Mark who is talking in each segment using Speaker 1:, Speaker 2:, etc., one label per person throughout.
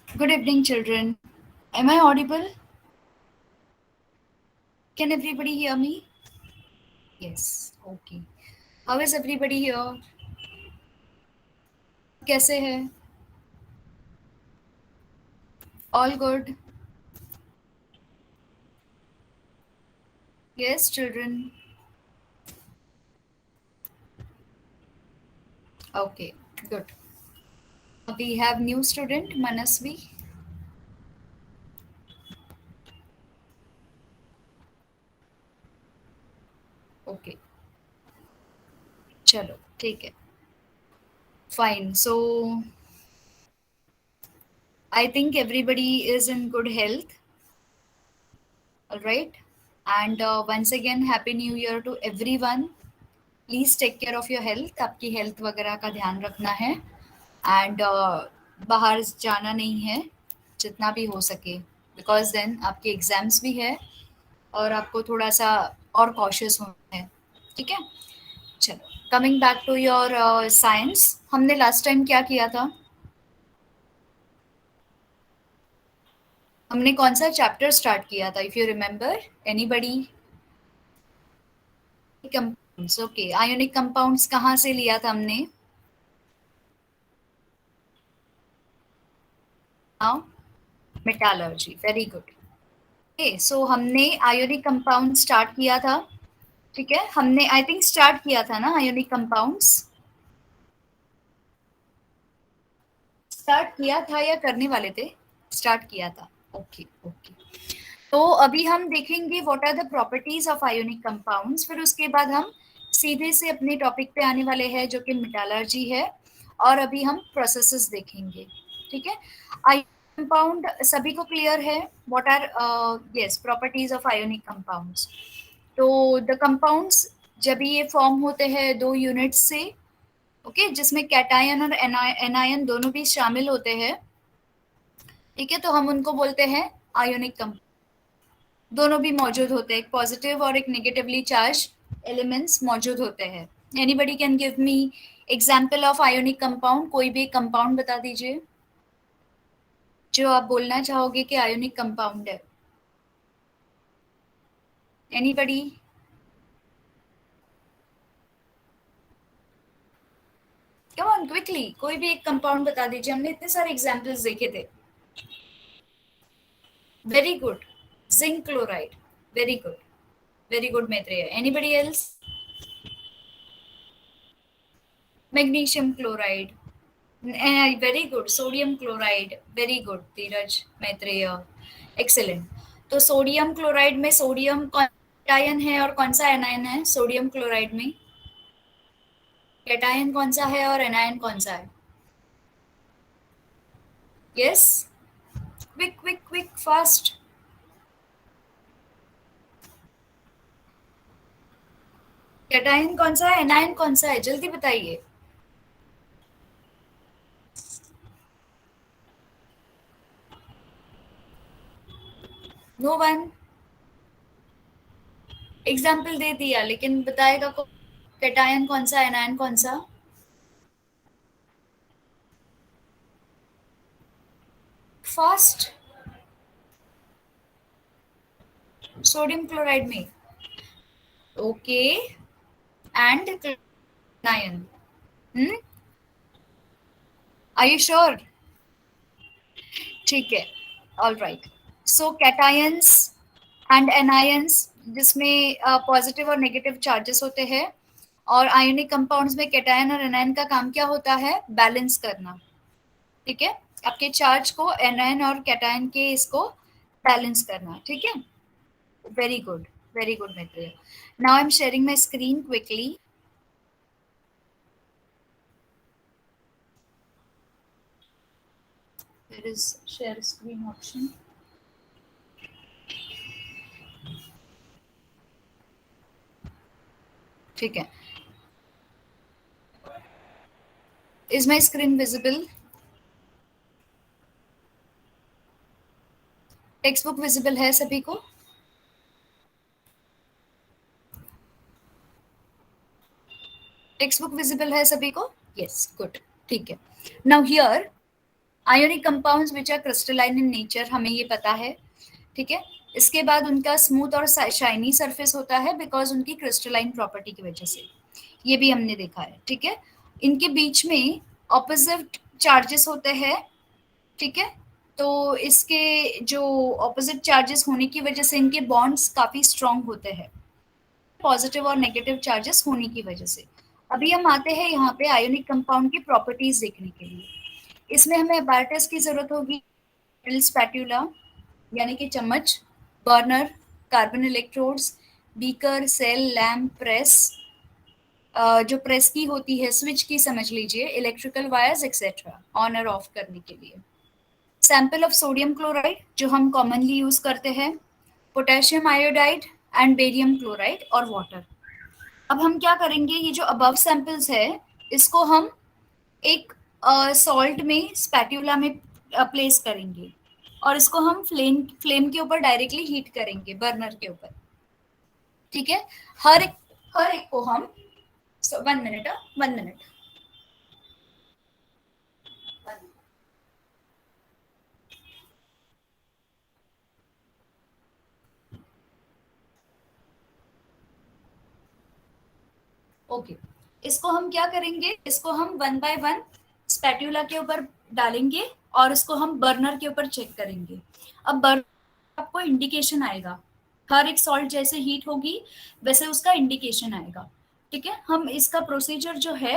Speaker 1: Good evening, children. Am I audible? Can everybody hear me? Yes. Okay. How is everybody here? कैसे है? All good? Yes, children. Okay. Good. We have new student Manasvi. Okay. चलो ठीक है. Fine. So I think everybody is in good health. All right. And once again, Happy New Year to everyone. Please take care of your health. आपकी health वगैरह का ध्यान रखना है. And बाहर जाना नहीं है जितना भी हो सके, बिकॉज देन आपके एग्जाम्स भी है और आपको थोड़ा सा और कॉशियस होना है. ठीक है. चलो, coming back to your science. हमने लास्ट टाइम क्या किया था? हमने कौन सा चैप्टर स्टार्ट किया था, if you remember? Anybody? Compounds. Okay. Ionic compounds कहाँ से लिया था हमने? हाँ, मेटालर्जी. Very good. सो हमने आयोनिक कंपाउंड स्टार्ट किया था. ठीक है, हमने आई थिंक स्टार्ट किया था ना आयोनिक कंपाउंड्स. स्टार्ट किया था या करने वाले थे? स्टार्ट किया था. Okay okay. तो अभी हम देखेंगे what are the properties of ionic compounds. फिर उसके बाद हम सीधे से अपने टॉपिक पे आने वाले हैं जो कि मेटालर्जी है. और अभी हम प्रोसेसेस देखेंगे. ठीक है. आयोनिक कंपाउंड सभी को क्लियर है? What are yes properties of ionic compounds. तो द कंपाउंड्स जब ये फॉर्म होते हैं दो यूनिट्स से, ओके, जिसमें कैटायन और एनायन दोनों भी शामिल होते हैं. ठीक है, तो हम उनको बोलते हैं आयोनिक कंपाउंड. दोनों भी मौजूद होते हैं, एक पॉजिटिव और एक नेगेटिवली चार्ज एलिमेंट्स मौजूद होते हैं. Anybody can give me example of ionic compound. कोई भी कंपाउंड बता दीजिए जो आप बोलना चाहोगे कि आयोनिक कंपाउंड है. एनीबडी? कम ऑन क्विकली, कोई भी एक कंपाउंड बता दीजिए. हमने इतने सारे एग्जांपल्स देखे थे. Very good. Zinc chloride. Very good. Very good Maitreya. Anybody else? Magnesium chloride. Very good. Sodium chloride. Very good Dheeraj Maitreya. Excellent. तो सोडियम क्लोराइड में सोडियम कैटायन है और कौन सा एनायन है सोडियम क्लोराइड में? कैटायन कौन सा है और एनायन कौन सा है? Yes, quick quick quick fast. Cation कौन सा है, एनायन कौन सा है, जल्दी बताइए. No one. एग्जाम्पल दे दिया लेकिन बताएगा कौन? कैटायन कौन सा, एनायन कौन सा? फास्ट. सोडियम क्लोराइड में. Okay. And anion. Are you sure? ठीक है. All right. So cations and anions जिसमें पॉजिटिव और नेगेटिव चार्जेस होते हैं. और आयोनिक कंपाउंड्स में कैटायन और एनायन का काम क्या होता है? बैलेंस करना. ठीक है, आपके चार्ज को एनायन और कैटायन के इसको बैलेंस करना. ठीक है. Very good. Very good Maitreya. Now I am sharing my screen quickly. There is share screen option. ठीक है. Is my screen visible? Textbook visible है सभी को? टेक्स्ट बुक विजिबल है सभी को? Yes, good. ठीक है. Now here ionic compounds which are crystalline in nature, हमें ये पता है, ठीक है। इसके बाद उनका स्मूथ और शाइनी सरफेस होता है बिकॉज उनकी क्रिस्टलाइन प्रॉपर्टी की वजह से, ये भी हमने देखा है, ठीक है। इनके बीच में ऑपोजिट चार्जेस होते हैं, ठीक है। तो इसके जो ऑपोजिट चार्जेस होने की वजह से इनके बॉन्ड्स काफी स्ट्रांग होते हैं, पॉजिटिव और नेगेटिव चार्जेस होने की वजह से। अभी हम आते हैं यहाँ पे आयोनिक कंपाउंड की प्रॉपर्टीज देखने के लिए। इसमें हमें एपारेटस की जरूरत होगी, स्पैट्यूला यानी कि चम्मच, burner, carbon electrodes, beaker, cell, lamp, press, जो प्रेस की होती है, स्विच की समझ लीजिए, इलेक्ट्रिकल वायर्स एक्सेट्रा ऑन और ऑफ करने के लिए। सैंपल ऑफ सोडियम क्लोराइड जो हम कॉमनली यूज करते हैं, potassium iodide and barium chloride और वाटर। अब हम क्या करेंगे, ये जो अबव सैंपल्स है इसको हम एक सॉल्ट में, स्पैट्यूला में प्लेस करेंगे और इसको हम फ्लेम के ऊपर डायरेक्टली हीट करेंगे, बर्नर के ऊपर, ठीक है। हर एक को हम 1 मिनट, 1 मिनट। ओके, इसको हम क्या करेंगे, इसको हम 1 बाय 1 स्पैट्यूला के ऊपर डालेंगे और इसको हम बर्नर के ऊपर चेक करेंगे। अब बर्नर आपको इंडिकेशन आएगा, हर एक सॉल्ट जैसे हीट होगी वैसे उसका इंडिकेशन आएगा, ठीक है। हम इसका प्रोसीजर जो है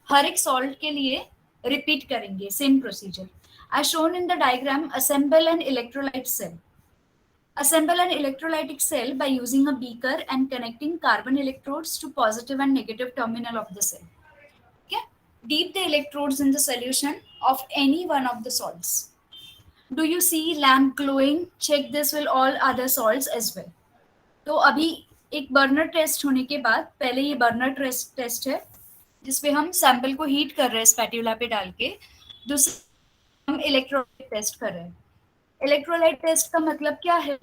Speaker 1: हर एक सॉल्ट के लिए रिपीट करेंगे, same procedure as shown in the diagram. Assemble an electrolyte cell. Assemble an electrolytic cell by using a beaker and connecting carbon electrodes to positive and negative terminal of the cell. Okay? Dip the electrodes in the solution of any one of the salts. Do you see lamp glowing? Check this with all other salts as well. तो अभी एक burner test होने के बाद, पहले ये burner test है जिसपे हम सैंपल को हीट कर रहे हैं स्पैट्यूला पे डाल के, दूसरा हम इलेक्ट्रोलाइट टेस्ट कर रहे हैं। इलेक्ट्रोलाइट टेस्ट का मतलब क्या है,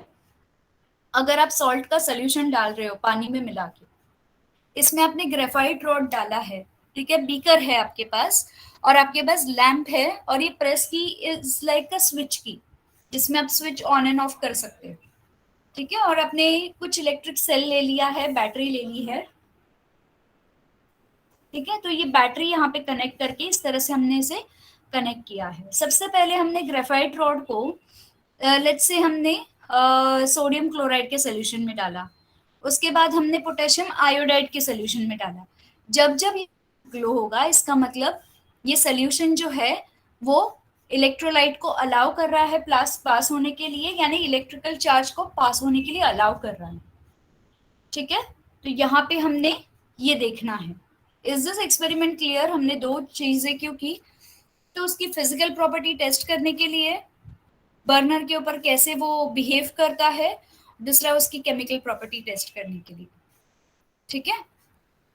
Speaker 1: अगर आप सॉल्ट का सोल्यूशन डाल रहे हो पानी में मिला के, इसमें आपने ग्रेफाइट रॉड डाला है, ठीक है, बीकर है आपके पास और आपके पास लैंप है और ये प्रेस की इज लाइक अ स्विच की, जिसमें आप स्विच ऑन एंड ऑफ कर सकते हो, ठीक है। और आपने कुछ इलेक्ट्रिक सेल ले लिया है, बैटरी ले ली है, ठीक है। तो ये बैटरी यहाँ पे कनेक्ट करके इस तरह से हमने इसे कनेक्ट किया है। सबसे पहले हमने ग्रेफाइट रॉड को लेट्स से हमने सोडियम क्लोराइड के सोल्यूशन में डाला, उसके बाद हमने पोटेशियम आयोडाइड के सोल्यूशन में डाला। जब जब ये ग्लो होगा इसका मतलब ये सोल्यूशन जो है वो इलेक्ट्रोलाइट को अलाउ कर रहा है पास होने के लिए, यानी इलेक्ट्रिकल चार्ज को पास होने के लिए अलाउ कर रहा है, ठीक है। तो यहाँ पे हमने ये देखना है, इज दिस एक्सपेरिमेंट क्लियर। हमने दो चीजें क्यों की, तो उसकी फिजिकल प्रॉपर्टी टेस्ट करने के लिए, बर्नर के ऊपर कैसे वो बिहेव करता है, दूसरा उसकी केमिकल प्रॉपर्टी टेस्ट करने के लिए, ठीक है।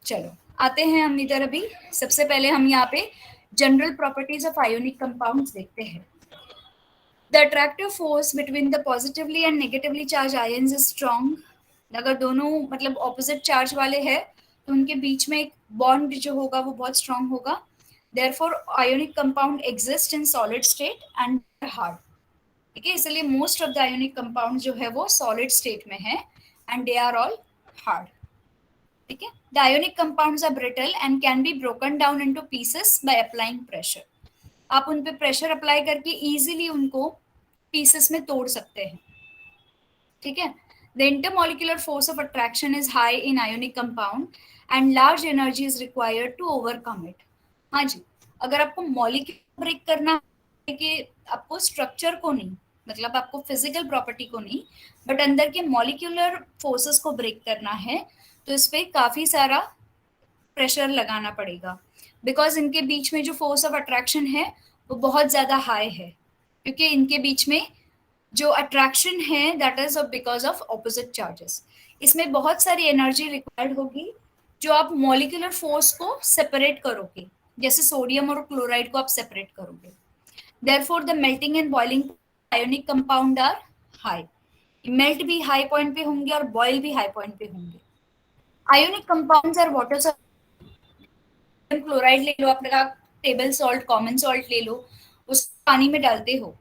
Speaker 1: चलो आते हैं हम इधर। अभी सबसे पहले हम यहाँ पे general properties of ionic compounds देखते हैं। The attractive force between the positively and negatively charge ions is strong. अगर दोनों मतलब ऑपोजिट चार्ज वाले हैं तो उनके बीच में एक बॉन्ड जो होगा वो बहुत स्ट्रॉन्ग होगा। Therefore ionic compound exist in solid state and hard, ठीक है। इसलिए most of the ionic compound जो है वो सॉलिड स्टेट में है and they are all hard, ठीक है। The ionic compounds are brittle and can be broken down into pieces by applying pressure. आप उन पे प्रेशर अप्लाई करके इजीली उनको पीसेस में तोड़ सकते हैं, ठीक है। The intermolecular force of attraction is high in ionic compound and large energy is required to overcome it. हाँ जी, अगर आपको मॉलिक्यूल ब्रेक करना है कि आपको स्ट्रक्चर को नहीं, मतलब आपको फिजिकल प्रॉपर्टी को नहीं, बट अंदर के मॉलिक्यूलर फोर्सेस को ब्रेक करना है, तो इस पे काफी सारा प्रेशर लगाना पड़ेगा, बिकॉज इनके बीच में जो फोर्स ऑफ अट्रैक्शन है वो बहुत ज्यादा हाई है, क्योंकि इनके बीच में जो अट्रैक्शन है that is because of opposite charges. इसमें बहुत सारी एनर्जी रिक्वायर्ड होगी जो आप मॉलिक्यूलर फोर्स को सेपरेट करोगे, जैसे सोडियम और क्लोराइड को आप सेपरेट करोगे। Therefore the melting and boiling ionic compound are high, melt भी हाई पॉइंट पे होंगे और बॉयल भी हाई पॉइंट पे होंगे। Ionic compounds are water, chloride ले लो, आपने कहा टेबल सॉल्ट, कॉमन सॉल्ट ले लो, उस पानी में डालते हो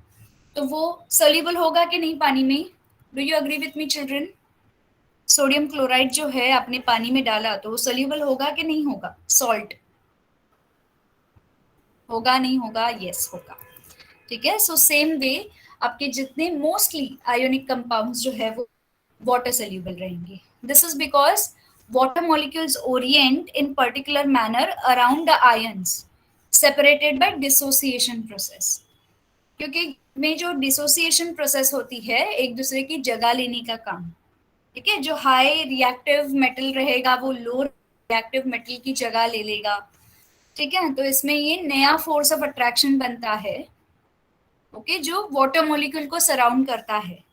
Speaker 1: तो वो सोल्यूबल होगा कि नहीं पानी में? Do you agree with me children? Sodium chloride जो है आपने पानी में डाला तो वो सोल्यूबल होगा कि नहीं होगा? सॉल्ट होगा नहीं होगा? यस होगा। ठीक है, सो सेम वे आपके जितने मोस्टली आयोनिक कंपाउंड्स जो है वो वाटर सोल्यूबल रहेंगे। This is because water molecules orient in particular manner around the ions separated by dissociation process। क्योंकि में जो डिसोसिएशन प्रोसेस होती है एक दूसरे की जगह लेने का काम। ठीक है, जो हाई रिएक्टिव मेटल रहेगा वो लो रिएक्टिव मेटल की जगह ले लेगा। ठीक है, तो इसमें ये नया फोर्स ऑफ अट्रैक्शन बनता है। ओके, जो वाटर मॉलिक्यूल को सराउंड करता है।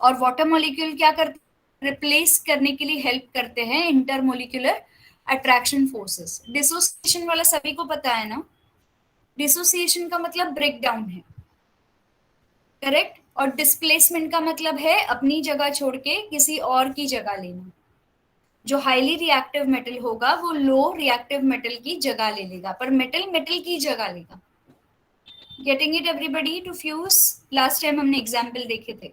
Speaker 1: और वाटर मॉलिक्यूल क्या करते हैं? रिप्लेस करने के लिए हेल्प करते हैं इंटरमोलिकुलर अट्रैक्शन फोर्सेस। डिसोसिएशन वाला सभी को पता है ना? डिसोसिएशन का मतलब ब्रेक डाउन है, करेक्ट। और डिस्प्लेसमेंट का मतलब है अपनी जगह छोड़ के किसी और की जगह लेना। जो हाईली रिएक्टिव मेटल होगा वो लो रिएक्टिव मेटल की जगह ले लेगा, पर मेटल मेटल की जगह लेगा। Getting it everybody to fuse? Last time हमने एग्जाम्पल देखे थे।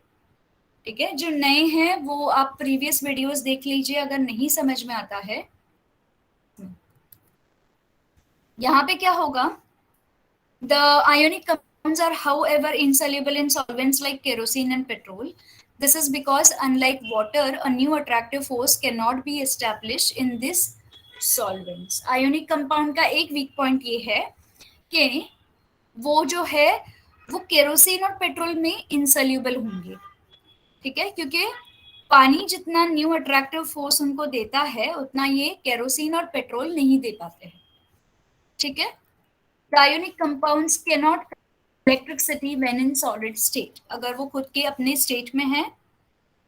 Speaker 1: ठीक है, जो नए हैं वो आप प्रीवियस वीडियोस देख लीजिए अगर नहीं समझ में आता है। यहाँ पे क्या होगा? The ionic compounds are however insoluble in solvents like kerosene and petrol. This is because unlike water, a new attractive force cannot be established in this solvents. Ionic compound का एक weak point ये है कि वो जो है वो kerosene और पेट्रोल में insoluble होंगे। ठीक है, क्योंकि पानी जितना न्यू अट्रैक्टिव फोर्स उनको देता है उतना ये केरोसिन और पेट्रोल नहीं दे पाते हैं। ठीक है, ionic compounds cannot electricity when in solid state. अगर वो खुद के अपने स्टेट में है,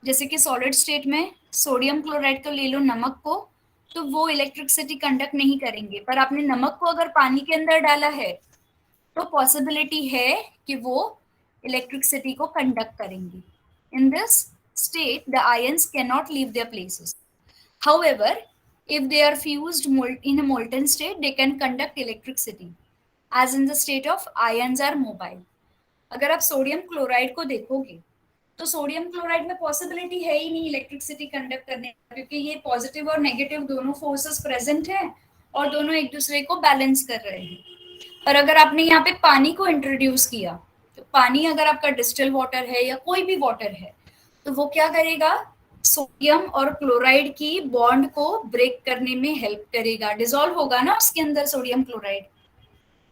Speaker 1: जैसे कि सॉलिड स्टेट में सोडियम क्लोराइड को ले लो, नमक को, तो वो इलेक्ट्रिसिटी कंडक्ट नहीं करेंगे। पर आपने नमक को अगर पानी के अंदर डाला है तो पॉसिबिलिटी है कि वो इलेक्ट्रिसिटी को कंडक्ट करेंगे। In this state the ions cannot leave their places. However, if they are fused in a molten state, they can conduct electricity as in the state of ions are mobile. अगर आप sodium chloride को देखोगे तो sodium chloride में possibility है ही नहीं electricity conduct करने का, क्योंकि ये पॉजिटिव और नेगेटिव दोनों फोर्सेस प्रेजेंट हैं और दोनों एक दूसरे को बैलेंस कर रहे हैं। पर अगर आपने यहाँ पे पानी को इंट्रोड्यूस किया तो पानी अगर आपका डिस्टिल वाटर है या कोई भी वाटर है तो वो क्या करेगा? सोडियम और क्लोराइड की बॉन्ड को ब्रेक करने में हेल्प करेगा। डिसॉल्व होगा ना उसके अंदर sodium chloride.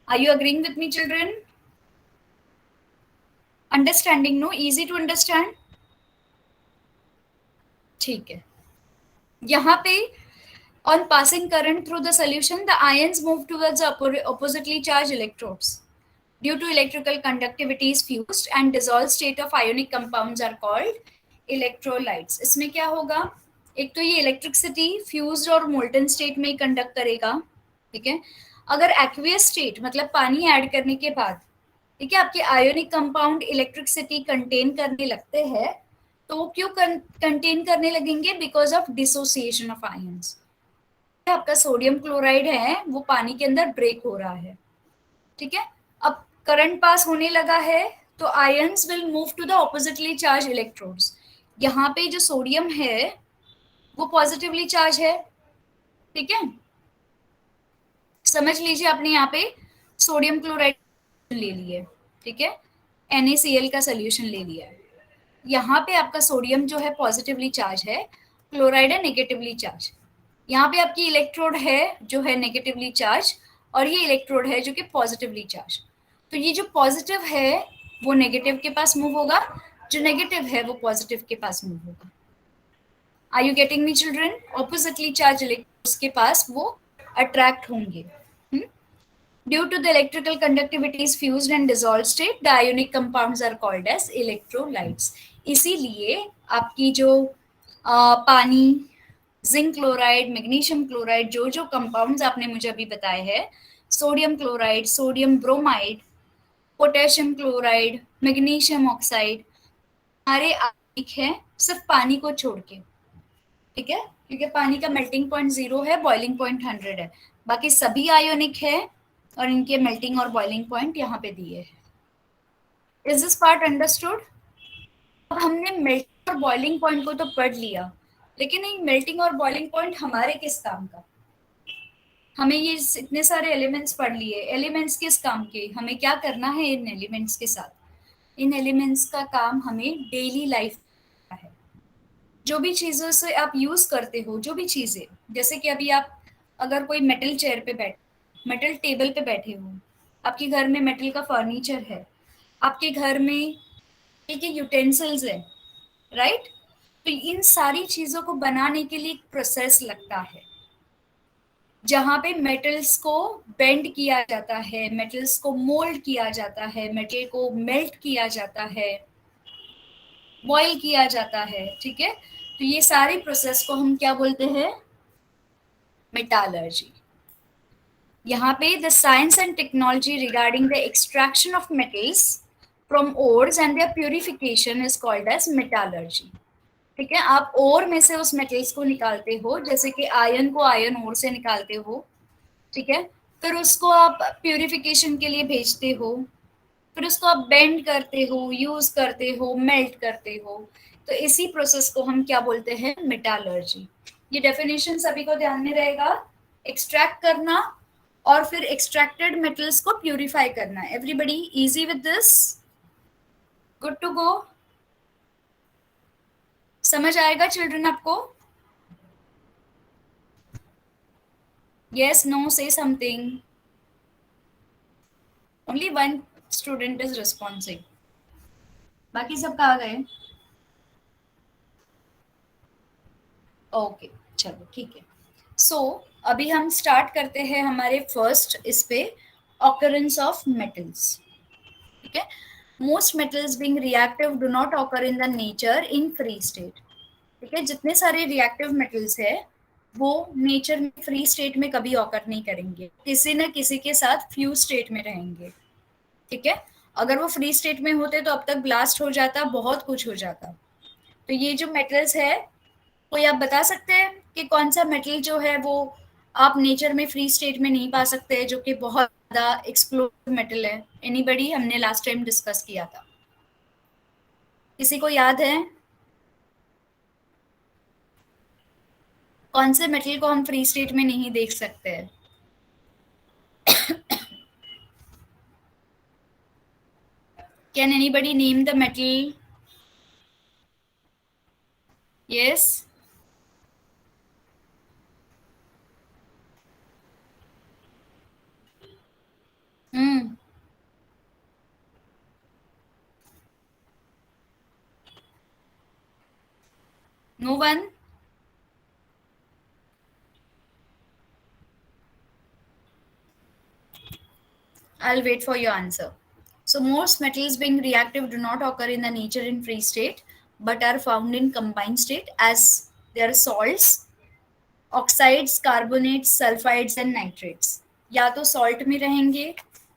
Speaker 1: Are you agreeing with me children? Understanding? No, easy to understand? ठीक है, यहाँ पे on passing current through the solution the ions move towards the oppositely charged electrodes. Due to electrical conductivity is fused and dissolved state of ionic compounds are called electrolytes. इसमें क्या होगा? एक तो ये इलेक्ट्रिसिटी फ्यूज्ड और molten state में ही conduct करेगा। ठीक है, अगर एक्वियस स्टेट मतलब पानी ऐड करने के बाद, ठीक है, आपके आयोनिक कंपाउंड इलेक्ट्रिसिटी कंटेन करने लगते हैं तो वो क्यों कंटेन करने लगेंगे? Because of dissociation of ions. आपका सोडियम क्लोराइड है वो पानी के अंदर ब्रेक हो रहा है। ठीक है, अब करंट पास होने लगा है तो ions will move to the oppositely charge electrodes. यहाँ पे जो सोडियम है वो पॉजिटिवली चार्ज है। ठीक है, समझ लीजिए आपने यहाँ पे सोडियम क्लोराइड ले लिया, ठीक है, NaCl का सोल्यूशन ले लिया है। यहाँ पे आपका सोडियम जो है पॉजिटिवली चार्ज है, क्लोराइड है नेगेटिवली चार्ज। यहाँ पे आपकी इलेक्ट्रोड है जो है नेगेटिवली चार्ज और ये इलेक्ट्रोड है जो कि पॉजिटिवली चार्ज। तो ये जो पॉजिटिव है वो नेगेटिव के पास मूव होगा, जो नेगेटिव है वो पॉजिटिव के पास मूव होगा। Are you getting me children? Oppositely charge electrons के पास वो अट्रैक्ट होंगे। Due to the electrical conductivity is fused and dissolved state, the ionic compounds are called as electrolytes. इसीलिए आपकी जो पानी, जिंक क्लोराइड, मैग्नीशियम क्लोराइड, जो जो कंपाउंड्स आपने मुझे अभी बताए हैं, sodium chloride, sodium bromide, potassium chloride, magnesium oxide, सारे आयोनिक हैं सिर्फ पानी को छोड़ के। ठीक है, क्योंकि पानी का मेल्टिंग पॉइंट 0 है, बॉइलिंग पॉइंट 100 है। बाकी सभी आयोनिक है और इनके मेल्टिंग और बॉइलिंग पॉइंट यहाँ पे दिए हैं। Is this part understood? अब हमने मेल्टिंग और बॉइलिंग पॉइंट को तो पढ़ लिया, लेकिन ये मेल्टिंग और बॉइलिंग पॉइंट हमारे किस काम का? हमें ये इतने सारे एलिमेंट्स पढ़ लिए, एलिमेंट्स किस काम के, हमें क्या करना है इन एलिमेंट्स के साथ? इन एलिमेंट्स का काम हमें डेली लाइफ का है। जो भी चीजों से आप यूज करते हो, जो भी चीजें, जैसे कि अभी आप अगर कोई मेटल चेयर पे बैठे, मेटल टेबल पे बैठे हो, आपके घर में मेटल का फर्नीचर है, आपके घर में के यूटेंसिल्स है, राइट? तो इन सारी चीजों को बनाने के लिए एक प्रोसेस लगता है, जहां पे मेटल्स को बेंड किया जाता है, मेटल्स को मोल्ड किया जाता है, मेटल को मेल्ट किया जाता है, बॉईल किया जाता है, ठीक है? तो ये सारी प्रोसेस को हम क्या बोलते हैं? मेटालर्जी। यहाँ पे the science and technology regarding the extraction of metals from ores and their purification is called as metallurgy. ठीक है, आप ओर में से उस मेटल्स को निकालते हो, जैसे कि आयरन को आयरन ओर से निकालते हो, ठीक है? फिर उसको आप प्यूरिफिकेशन के लिए भेजते हो, फिर उसको आप बेंड करते हो, यूज करते हो, मेल्ट करते हो। तो इसी प्रोसेस को हम क्या बोलते हैं? मेटालर्जी। ये डेफिनेशन सभी को ध्यान में रहेगा। एक्सट्रैक्ट करना और फिर एक्सट्रैक्टेड मेटल्स को प्यूरिफाई करना। Everybody easy with this? Good to go? समझ आएगा चिल्ड्रन आपको? Yes, no, say something. Only one student is responding, बाकी सब कहाँ गए? ओके, चलो ठीक है। सो अभी हम स्टार्ट करते हैं हमारे फर्स्ट इस पे, ऑकरेंस ऑफ मेटल्स। ठीक है, most metals being reactive do not occur in the nature in free state. ठीक है, जितने सारे रिएक्टिव मेटल्स है वो नेचर में फ्री स्टेट में कभी ऑकर नहीं करेंगे, किसी न किसी के साथ फ्यूज स्टेट में रहेंगे। ठीक है, अगर वो फ्री स्टेट में होते तो अब तक ब्लास्ट हो जाता, बहुत कुछ हो जाता। तो ये जो मेटल्स है, कोई आप बता सकते हैं कि कौन सा मेटल जो है वो आप नेचर में फ्री स्टेट में नहीं पा सकते, जो कि बहुत ज्यादा एक्सप्लोसिव मेटल है? एनीबडी? हमने लास्ट टाइम डिस्कस किया था, किसी को याद है कौन से मेटल को हम फ्री स्टेट में नहीं देख सकते हैं? Can anybody name the metal? Yes? Hmm, no one? I'll wait for your answer. So most metals being reactive do not occur in the nature in free state, but are found in combined state as they are salts, oxides, carbonates, sulphides and nitrates. या तो salt में रहेंगे,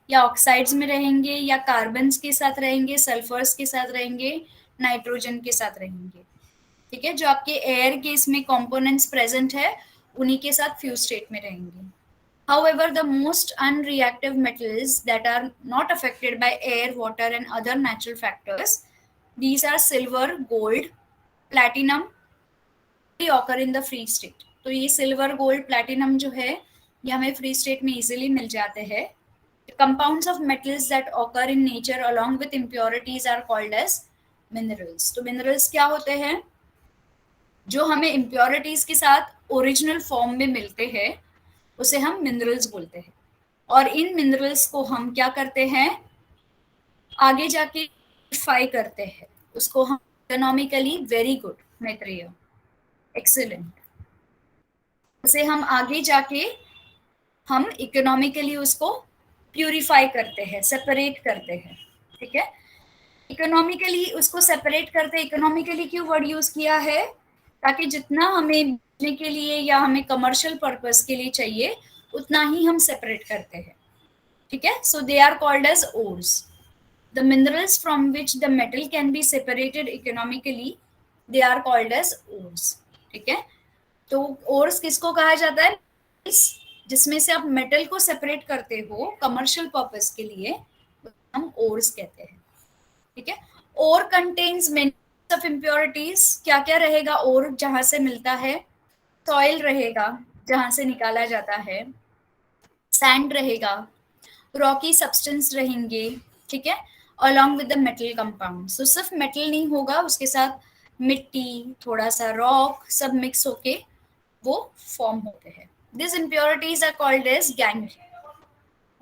Speaker 1: या oxides में रहेंगे, या carbons के साथ रहेंगे, सल्फर्स के साथ रहेंगे, नाइट्रोजन के साथ रहेंगे। ठीक है, जो आपके एयर के इसमें कंपोनेंट्स प्रेजेंट है उन्हीं के साथ फ्यूज स्टेट में रहेंगे। However, the most unreactive metals that are not affected by air, water, and other natural factors, these are silver, gold, platinum, they occur in the free state. तो ये silver, gold, platinum जो है ये हमें free state में easily मिल जाते हैं। Compounds of metals that occur in nature along with impurities are called as minerals. तो minerals क्या होते हैं? जो हमें impurities के साथ ओरिजिनल फॉर्म में मिलते हैं उसे हम मिनरल्स बोलते हैं। और इन मिनरल्स को हम क्या करते हैं? आगे जाके प्यूरिफाई करते हैं, उसको हम economically very good material, excellent, उसे हम आगे जाके हम इकोनॉमिकली उसको प्यूरिफाई करते हैं, सेपरेट करते हैं। ठीक है, इकोनॉमिकली उसको सेपरेट करते हैं। इकोनॉमिकली क्यों वर्ड यूज किया है? ताकि जितना हमें बेचने के लिए या हमें कमर्शियल पर्पस के लिए चाहिए उतना ही हम सेपरेट करते हैं। ठीक है, so they are called as ores. The minerals from which the metal can be separated economically, they are called as ores. ठीक है, तो ores किसको कहा जाता है? जिसमें से आप मेटल को सेपरेट करते हो कमर्शियल पर्पस के लिए, हम ओर्स कहते हैं। ठीक है। ओर कंटेन्स मेनी ऑफ इम्प्योरिटीज, क्या क्या रहेगा ओर जहां से मिलता है? सॉइल रहेगा जहां से निकाला जाता है, सैंड रहेगा, रॉकी सब्सटेंस रहेंगे, ठीक है, along with the metal compound. So सिर्फ मेटल नहीं होगा, उसके साथ मिट्टी, थोड़ा सा रॉक, सब मिक्स होके वो फॉर्म होते हैं। This impurities are called as gangue.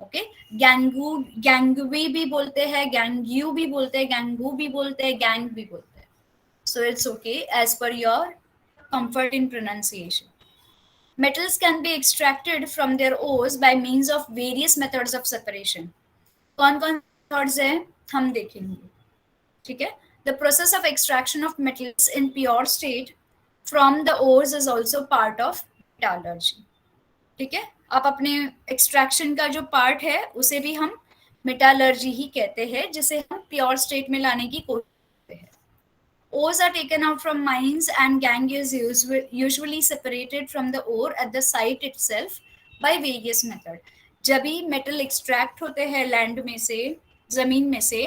Speaker 1: Okay, gangue, gangue भी बोलते हैं, गैंग्यू भी बोलते हैं, गैंगू भी बोलते हैं, गैंग भी बोलते हैं। So it's okay as per your comfort in pronunciation. Metals can be extracted from their ores by means of various methods of separation. कौन कौन मेथड्स है हम देखेंगे, ठीक है। The process of extraction of metals in pure state from the ores is also part of metallurgy. ठीक है, आप अपने एक्सट्रैक्शन का जो पार्ट है उसे भी हम मेटालर्जी ही कहते हैं, जिसे हम प्योर स्टेट में लाने की कोशिश करते हैं। Ores are taken out from mines and gangue is usually separated from the ore at the site itself by various method. जब भी मेटल एक्सट्रैक्ट होते हैं लैंड में से, जमीन में से,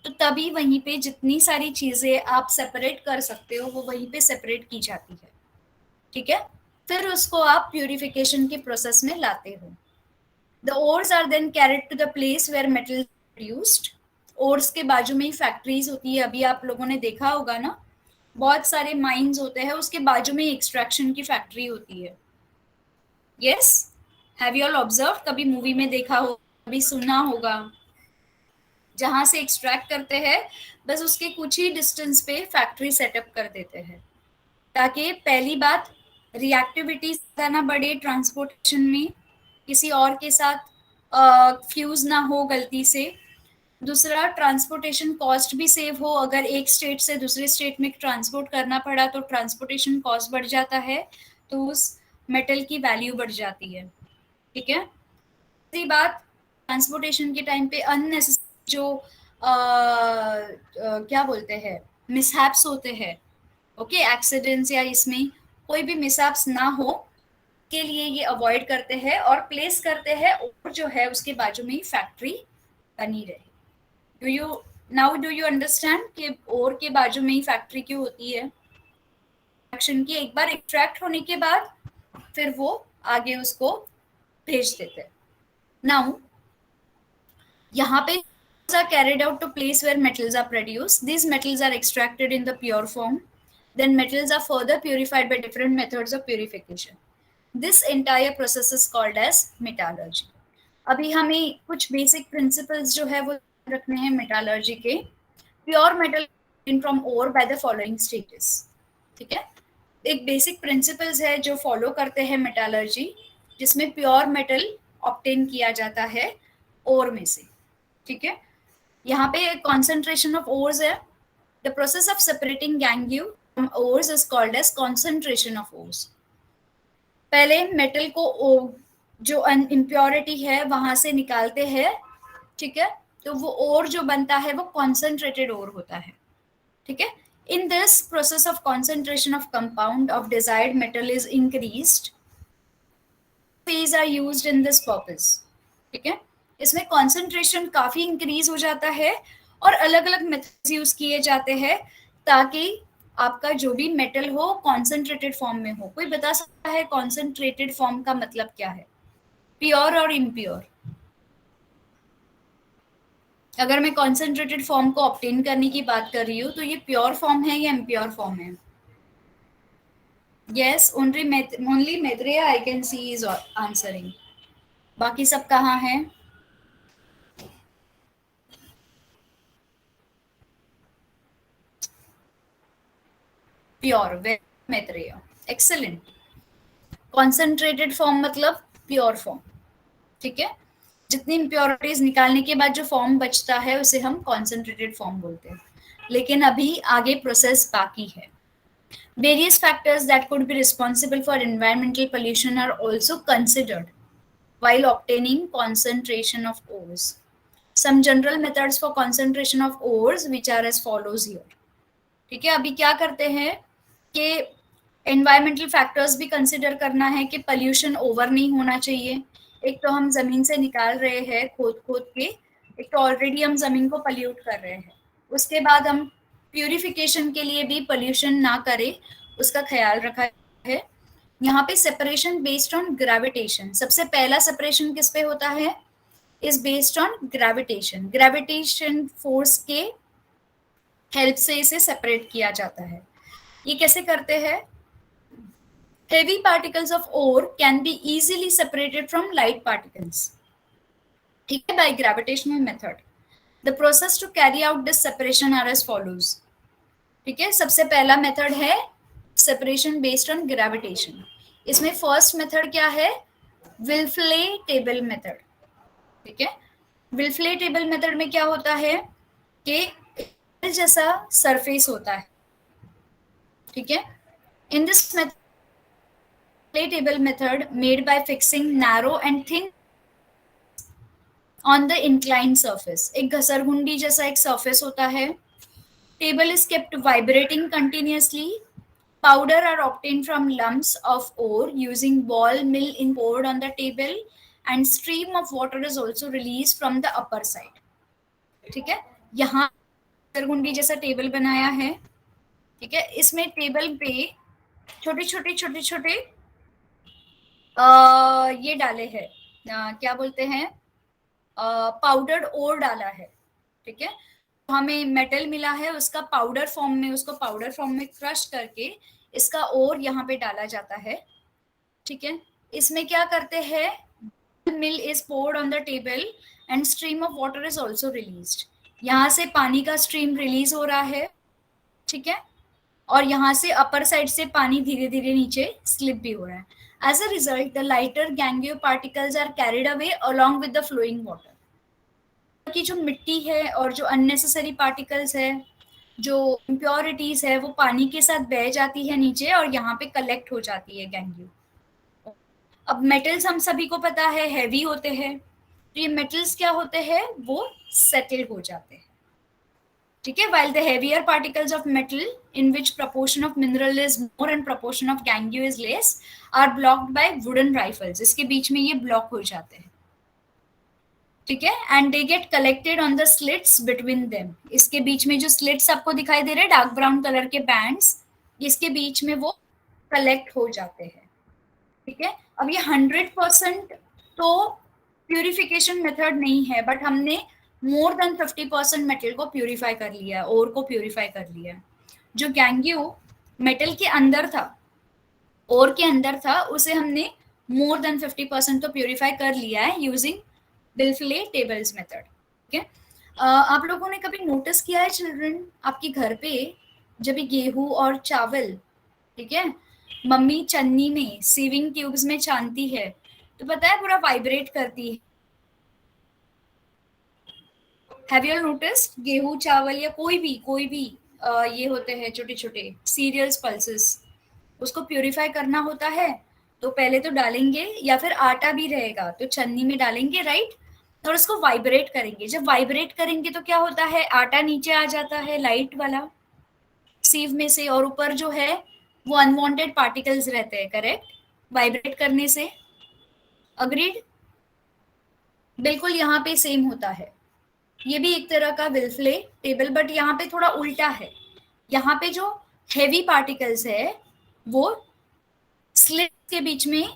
Speaker 1: तो तभी वहीं पे जितनी सारी चीजें आप सेपरेट कर सकते हो वो वहीं पे सेपरेट की जाती है, ठीक है। फिर उसको आप प्यूरिफिकेशन की प्रोसेस में लाते हो। The ores are then carried to the place where metal produced. Ores के बाजू में ही फैक्ट्रीज होती है, अभी आप लोगों ने देखा होगा ना, बहुत सारे माइंस होते हैं, उसके बाजू में एक्सट्रैक्शन की फैक्ट्री होती है। Yes, have you all observe? कभी मूवी में देखा हो, कभी सुना होगा। जहां से एक्सट्रैक्ट करते हैं बस उसके कुछ ही डिस्टेंस पे फैक्ट्री सेटअप कर देते हैं, ताकि पहली बात रिएक्टिविटी ज्यादा ना बढ़े ट्रांसपोर्टेशन में, किसी और के साथ फ्यूज ना हो गलती से। दूसरा, ट्रांसपोर्टेशन कॉस्ट भी सेव हो, अगर एक स्टेट से दूसरे स्टेट में ट्रांसपोर्ट करना पड़ा तो ट्रांसपोर्टेशन कॉस्ट बढ़ जाता है, तो उस मेटल की वैल्यू बढ़ जाती है, ठीक है। तीसरी बात, ट्रांसपोर्टेशन के टाइम पे अननेसेसरी जो क्या बोलते हैं, मिसहैप्स होते हैं, ओके, एक्सीडेंट्स या इसमें कोई भी मिसहैप्स ना हो के लिए ये अवॉइड करते हैं और प्लेस करते हैं और जो है उसके बाजू में ही फैक्ट्री बनी रहे। डू यू अंडरस्टैंड कि ओर के बाजू में ही फैक्ट्री क्यों होती है? एक्शन की एक बार एक्सट्रैक्ट होने के बाद फिर वो आगे उसको भेज देते हैं। नाउ यहाँ पे are carried out to place where metals are produced. These metals are extracted in the pure form. Then metals are further purified by different methods of purification. This entire process is called as metallurgy. अभी हमें कुछ basic principles जो है वो रखने हैं metallurgy के। Pure metal from ore by the following stages, ठीक है। एक बेसिक प्रिंसिपल्स है जो फॉलो करते हैं मेटालर्जी, जिसमें प्योर मेटल ऑब्टेन किया जाता है ओर में से, ठीक है। यहाँ पे कॉन्सेंट्रेशन ऑफ ओर्स है। The process of separating gangue from ores is called as concentration of ores. पहले मेटल को जो इम्प्योरिटी है वहां से निकालते हैं, ठीक है, तो वो ओर जो बनता है वो कॉन्सेंट्रेटेड ओर होता है, ठीक है। In this process of concentration of compound of desired metal is increased, phase are used in this purpose, ठीक है। इसमें कॉन्सेंट्रेशन काफी इंक्रीज हो जाता है और अलग अलग मेथड्स यूज किए जाते हैं ताकि आपका जो भी मेटल हो कॉन्सेंट्रेटेड फॉर्म में हो। कोई बता सकता है कॉन्सेंट्रेटेड फॉर्म का मतलब क्या है? प्योर और इम्प्योर। अगर मैं कॉन्सेंट्रेटेड फॉर्म को ऑब्टेन करने की बात कर रही हूँ तो ये प्योर फॉर्म है या इम्प्योर फॉर्म है? Yes, only Maitreya I can see is answering. बाकी सब कहाँ है? Pure, Maitreya, excellent. Concentrated form मतलब प्योर फॉर्म, ठीक है। जितनी इम्प्योरिटीज निकालने के बाद जो फॉर्म बचता है उसे हम कॉन्सेंट्रेटेड फॉर्म बोलते हैं। लेकिन अभी आगे प्रोसेस बाकी है। Various factors that could be responsible for environmental pollution are also considered while obtaining concentration of ores. Some general methods for concentration of ores which are as follows here. ठीक है, अभी क्या करते हैं कि एनवायरमेंटल फैक्टर्स भी consider करना है कि पोल्यूशन ओवर नहीं होना चाहिए। एक तो हम जमीन से निकाल रहे हैं खोद खोद के, एक तो ऑलरेडी हम जमीन को पोल्यूट कर रहे हैं, उसके बाद हम प्यूरिफिकेशन के लिए भी पोल्यूशन ना करें उसका ख्याल रखा है। यहाँ पे सेपरेशन बेस्ड ऑन ग्रेविटेशन, सबसे पहला सेपरेशन किस पे होता है, is based on gravitation, gravitation force के हेल्प से इसे सेपरेट किया जाता है। ये कैसे करते हैं, heavy particles of ore can be easily separated from light particles, ठीक है, by gravitational method. The process to carry out this separation are as follows. ठीक है, सबसे पहला मेथड है सेपरेशन बेस्ड ऑन ग्रेविटेशन। इसमें फर्स्ट मेथड क्या है, विल्फले टेबल मेथड। ठीक है, विल्फले टेबल मेथड में क्या होता है कि जैसा सरफेस होता है, ठीक है। In this method table method made by fixing narrow and thin on the incline surface, एक घसरगुंडी जैसा एक सरफेस होता है। Table is kept vibrating continuously, powder are obtained from lumps of ore using ball mill in poured on the table and stream of water is also released from the upper side। ठीक है, यहाँ सरगुंडी जैसा table बनाया है, ठीक है, इसमें table पे छोटे छोटे छोटे छोटे ये डाले हैं, क्या बोलते हैं, पाउडर्ड ओर डाला है, ठीक है। हमें मेटल मिला है, उसका पाउडर फॉर्म में, उसको पाउडर फॉर्म में क्रश करके इसका ओर यहाँ पे डाला जाता है, ठीक है। इसमें क्या करते हैं, mill is poured on the table and stream of water is also released, यहाँ से पानी का स्ट्रीम रिलीज हो रहा है, ठीक है, और यहाँ से अपर साइड से पानी धीरे धीरे नीचे स्लिप भी हो रहा है। As a result the lighter gangue particles are carried away along with the flowing water. की जो मिट्टी है और जो अननेसेसरी पार्टिकल्स है, जो इम्प्योरिटीज है, वो पानी के साथ बह जाती है नीचे और यहाँ पे कलेक्ट हो जाती है गैंगियो। अब मेटल्स हम सभी को पता है हैवी होते हैं, तो ये मेटल्स क्या होते हैं, वो सेटल हो जाते हैं, ठीक है। while the heavier particles of metal in which proportion of mineral is more and proportion of gangue is less are blocked by wooden rifles, इसके बीच में ये ब्लॉक हो जाते हैं, ठीक है। And they get collected on the slits between them, इसके बीच में जो स्लिट्स आपको दिखाई दे रहे हैं डार्क ब्राउन कलर के बैंड्स, इसके बीच में वो कलेक्ट हो जाते हैं, ठीक है। अब ये 100% तो प्यूरिफिकेशन मेथड नहीं है, बट हमने मोर देन 50% मेटल को प्यूरिफाई कर लिया है, ओर को प्यूरिफाई कर लिया है। जो गैंगियो मेटल के अंदर था, ओर के अंदर था, उसे हमने मोर देन 50% तो प्यूरिफाई कर लिया है यूजिंग बिल्फले टेबल्स मेथड, ठीक है। आप लोगों ने कभी नोटिस किया है चिल्ड्रन, आपके घर पे जब गेहूं और चावल, ठीक है, मम्मी चन्नी में सीविंग ट्यूब्स में छानती है, तो पता है पूरा वाइब्रेट करती है। हैव यू नोटिस, गेहूं चावल या कोई भी ये होते हैं छोटे छोटे सीरियल्स पल्सेस, उसको प्यूरिफाई करना होता है तो पहले तो डालेंगे, या फिर आटा भी रहेगा तो छन्नी में डालेंगे, राइट, और उसको वाइब्रेट करेंगे। जब वाइब्रेट करेंगे तो क्या होता है, आटा नीचे आ जाता है लाइट वाला सीव में से, और ऊपर जो है वो अनवांटेड पार्टिकल्स रहते हैं, करेक्ट, वाइब्रेट करने से। अग्रीड, बिल्कुल यहाँ पे सेम होता है, ये भी एक तरह का विल्फले टेबल, बट यहाँ पे थोड़ा उल्टा है। यहाँ पे जो हेवी पार्टिकल्स है वो स्लिट के बीच में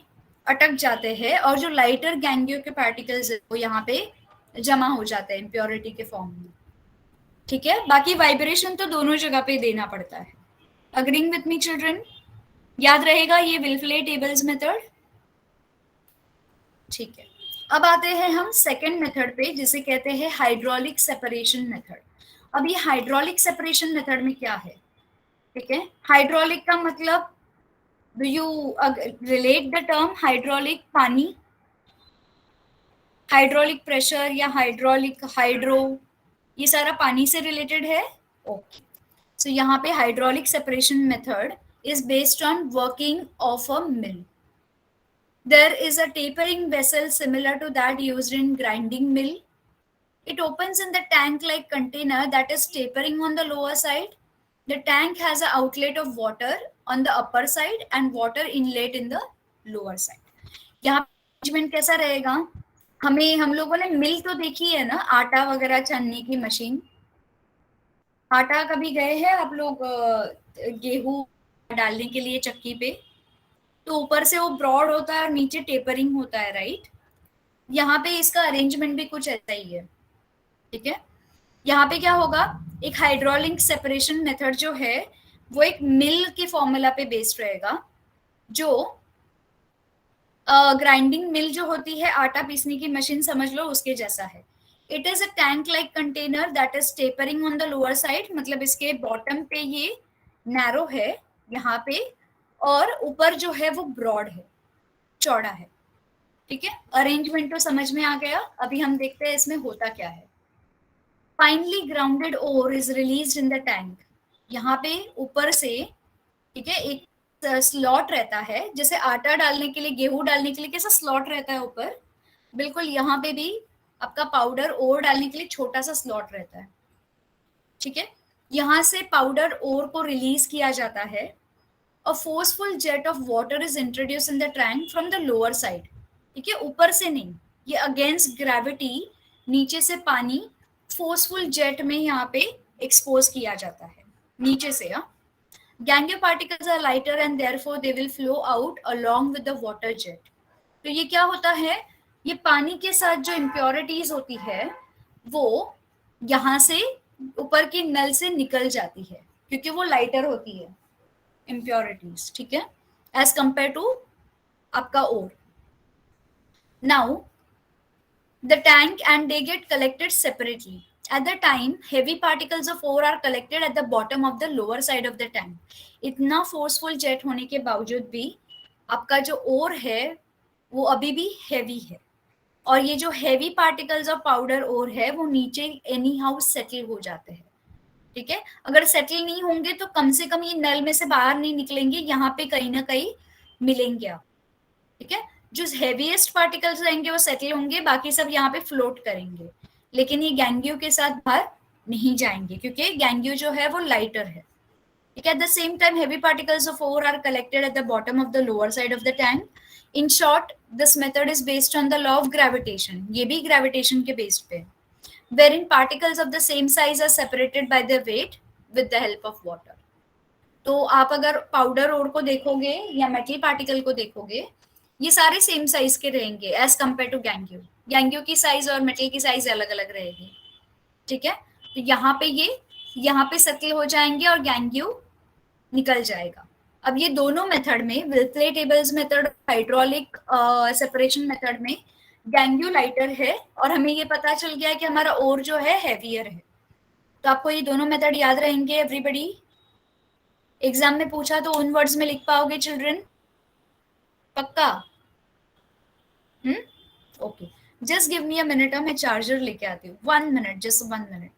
Speaker 1: अटक जाते हैं, और जो लाइटर गैंगियो के पार्टिकल्स है वो यहाँ पे जमा हो जाते हैं इम्प्योरिटी के फॉर्म में, ठीक है। बाकी वाइब्रेशन तो दोनों जगह पे देना पड़ता है। अग्रीइंग विथ मी चिल्ड्रन, याद रहेगा ये विल्फले टेबल्स मेथड, ठीक है। अब आते हैं हम सेकेंड मेथड पे, जिसे कहते हैं हाइड्रोलिक सेपरेशन मेथड। अब ये हाइड्रोलिक सेपरेशन मेथड में क्या है, ठीक है, हाइड्रोलिक का मतलब, do you relate the term hydraulic, पानी, हाइड्रोलिक प्रेशर या हाइड्रोलिक, हाइड्रो, ये सारा पानी से रिलेटेड है, ओके। सो यहाँ पे hydraulic separation method is based on working of a mill. There is a tapering vessel similar to that used in grinding mill. It opens in the tank-like container that is tapering on the lower side. The tank has an outlet of water on the upper side and water inlet in the lower side. यहाँ arrangement कैसा रहेगा, हम लोगों ने मिल तो देखी है ना, आटा वगैरह छानने की मशीन, आटा कभी गए हैं आप लोग गेहूं डालने के लिए चक्की पे? तो ऊपर से वो ब्रॉड होता है और नीचे टेपरिंग होता है, राइट? यहाँ पे इसका अरेंजमेंट भी कुछ ऐसा ही है, ठीक है। यहाँ पे क्या होगा, एक हाइड्रोलिक सेपरेशन मेथड जो है वो एक मिल के फॉर्मूला पे बेस्ड रहेगा, जो ग्राइंडिंग मिल जो होती है, आटा पीसने की मशीन समझ लो, उसके जैसा है। It is a tank like container that is tapering on the lower side, मतलब इसके बॉटम पे ये नैरो है यहाँ पे, और ऊपर जो है वो ब्रॉड है, चौड़ा है, ठीक है। अरेंजमेंट तो समझ में आ गया। अभी हम देखते हैं इसमें होता क्या है। Finally grounded ore is released in the tank. यहाँ पे ऊपर से, ठीक है, एक स्लॉट रहता है, जैसे आटा डालने के लिए, गेहूं डालने के लिए कैसा स्लॉट रहता है ऊपर, बिल्कुल यहाँ पे भी आपका पाउडर ओर डालने के लिए छोटा सा स्लॉट रहता है, ठीक है। यहाँ से पाउडर ओर को रिलीज किया जाता है। A forceful jet of water is introduce in the tank from the lower side, ठीक है, ऊपर से नहीं, ये अगेंस्ट ग्रेविटी नीचे से पानी फोर्सफुल जेट में यहाँ पे एक्सपोज किया जाता है नीचे से। Ganglion particles are lighter and therefore they will flow out along with the water jet. तो ये क्या होता है, ये पानी के साथ जो इम्प्योरिटीज होती है वो यहाँ से ऊपर की नल से निकल जाती है, क्योंकि वो लाइटर होती है इम्प्योरिटीज, ठीक है, एज कंपेयर टू आपका ore. Now the tank and they get collected separately. At the time, heavy particles of ore are collected at the bottom of the lower side of the tank. इतना forceful jet होने के बावजूद भी आपका जो ओर है वो अभी भी हैवी है, और ये जो हैवी पार्टिकल्स ऑफ पाउडर ओर है वो नीचे एनी हाउ सेटल हो जाते हैं, ठीक है। अगर सेटल नहीं होंगे तो कम से कम ये नल में से बाहर नहीं निकलेंगे, यहाँ पे कहीं ना कहीं मिलेंगे आप, ठीक है। जो हेवीएस्ट पार्टिकल्स रहेंगे वो सेटल होंगे, बाकी सब यहाँ पे फ्लोट करेंगे, लेकिन ये गैंग्यू के साथ बाहर नहीं जाएंगे क्योंकि गैंग्यू जो है वो लाइटर है, ठीक है। At the same time heavy particles of ore are collected at the bottom of the lower side of the tank. In short this method is based on the law of gravitation, ये भी gravitation के based पे, wherein particles of the same size are separated by their weight with the help of water. तो आप अगर powder ओर को देखोगे या मेटल पार्टिकल को देखोगे, ये सारे सेम साइज के रहेंगे एज कंपेयर टू गैंग्यू। गैंग्यू की साइज और मेटल की साइज अलग अलग रहेगी, ठीक है। तो यहाँ पे ये यहाँ पे सेटल हो जाएंगे और गैंग्यू निकल जाएगा। अब ये दोनों मेथड में, Wilfley tables method, hydraulic separation method में गैंग्यू लाइटर है, और हमें ये पता चल गया कि हमारा ओर जो है हैवियर है। तो आपको ये दोनों मेथड याद रहेंगे एवरीबडी? एग्जाम में पूछा तो उन वर्ड्स में लिख पाओगे चिल्ड्रन? पक्का? Okay, just give me a minute, मैं चार्जर लेके आती हूँ। 1 minute, just 1 minute.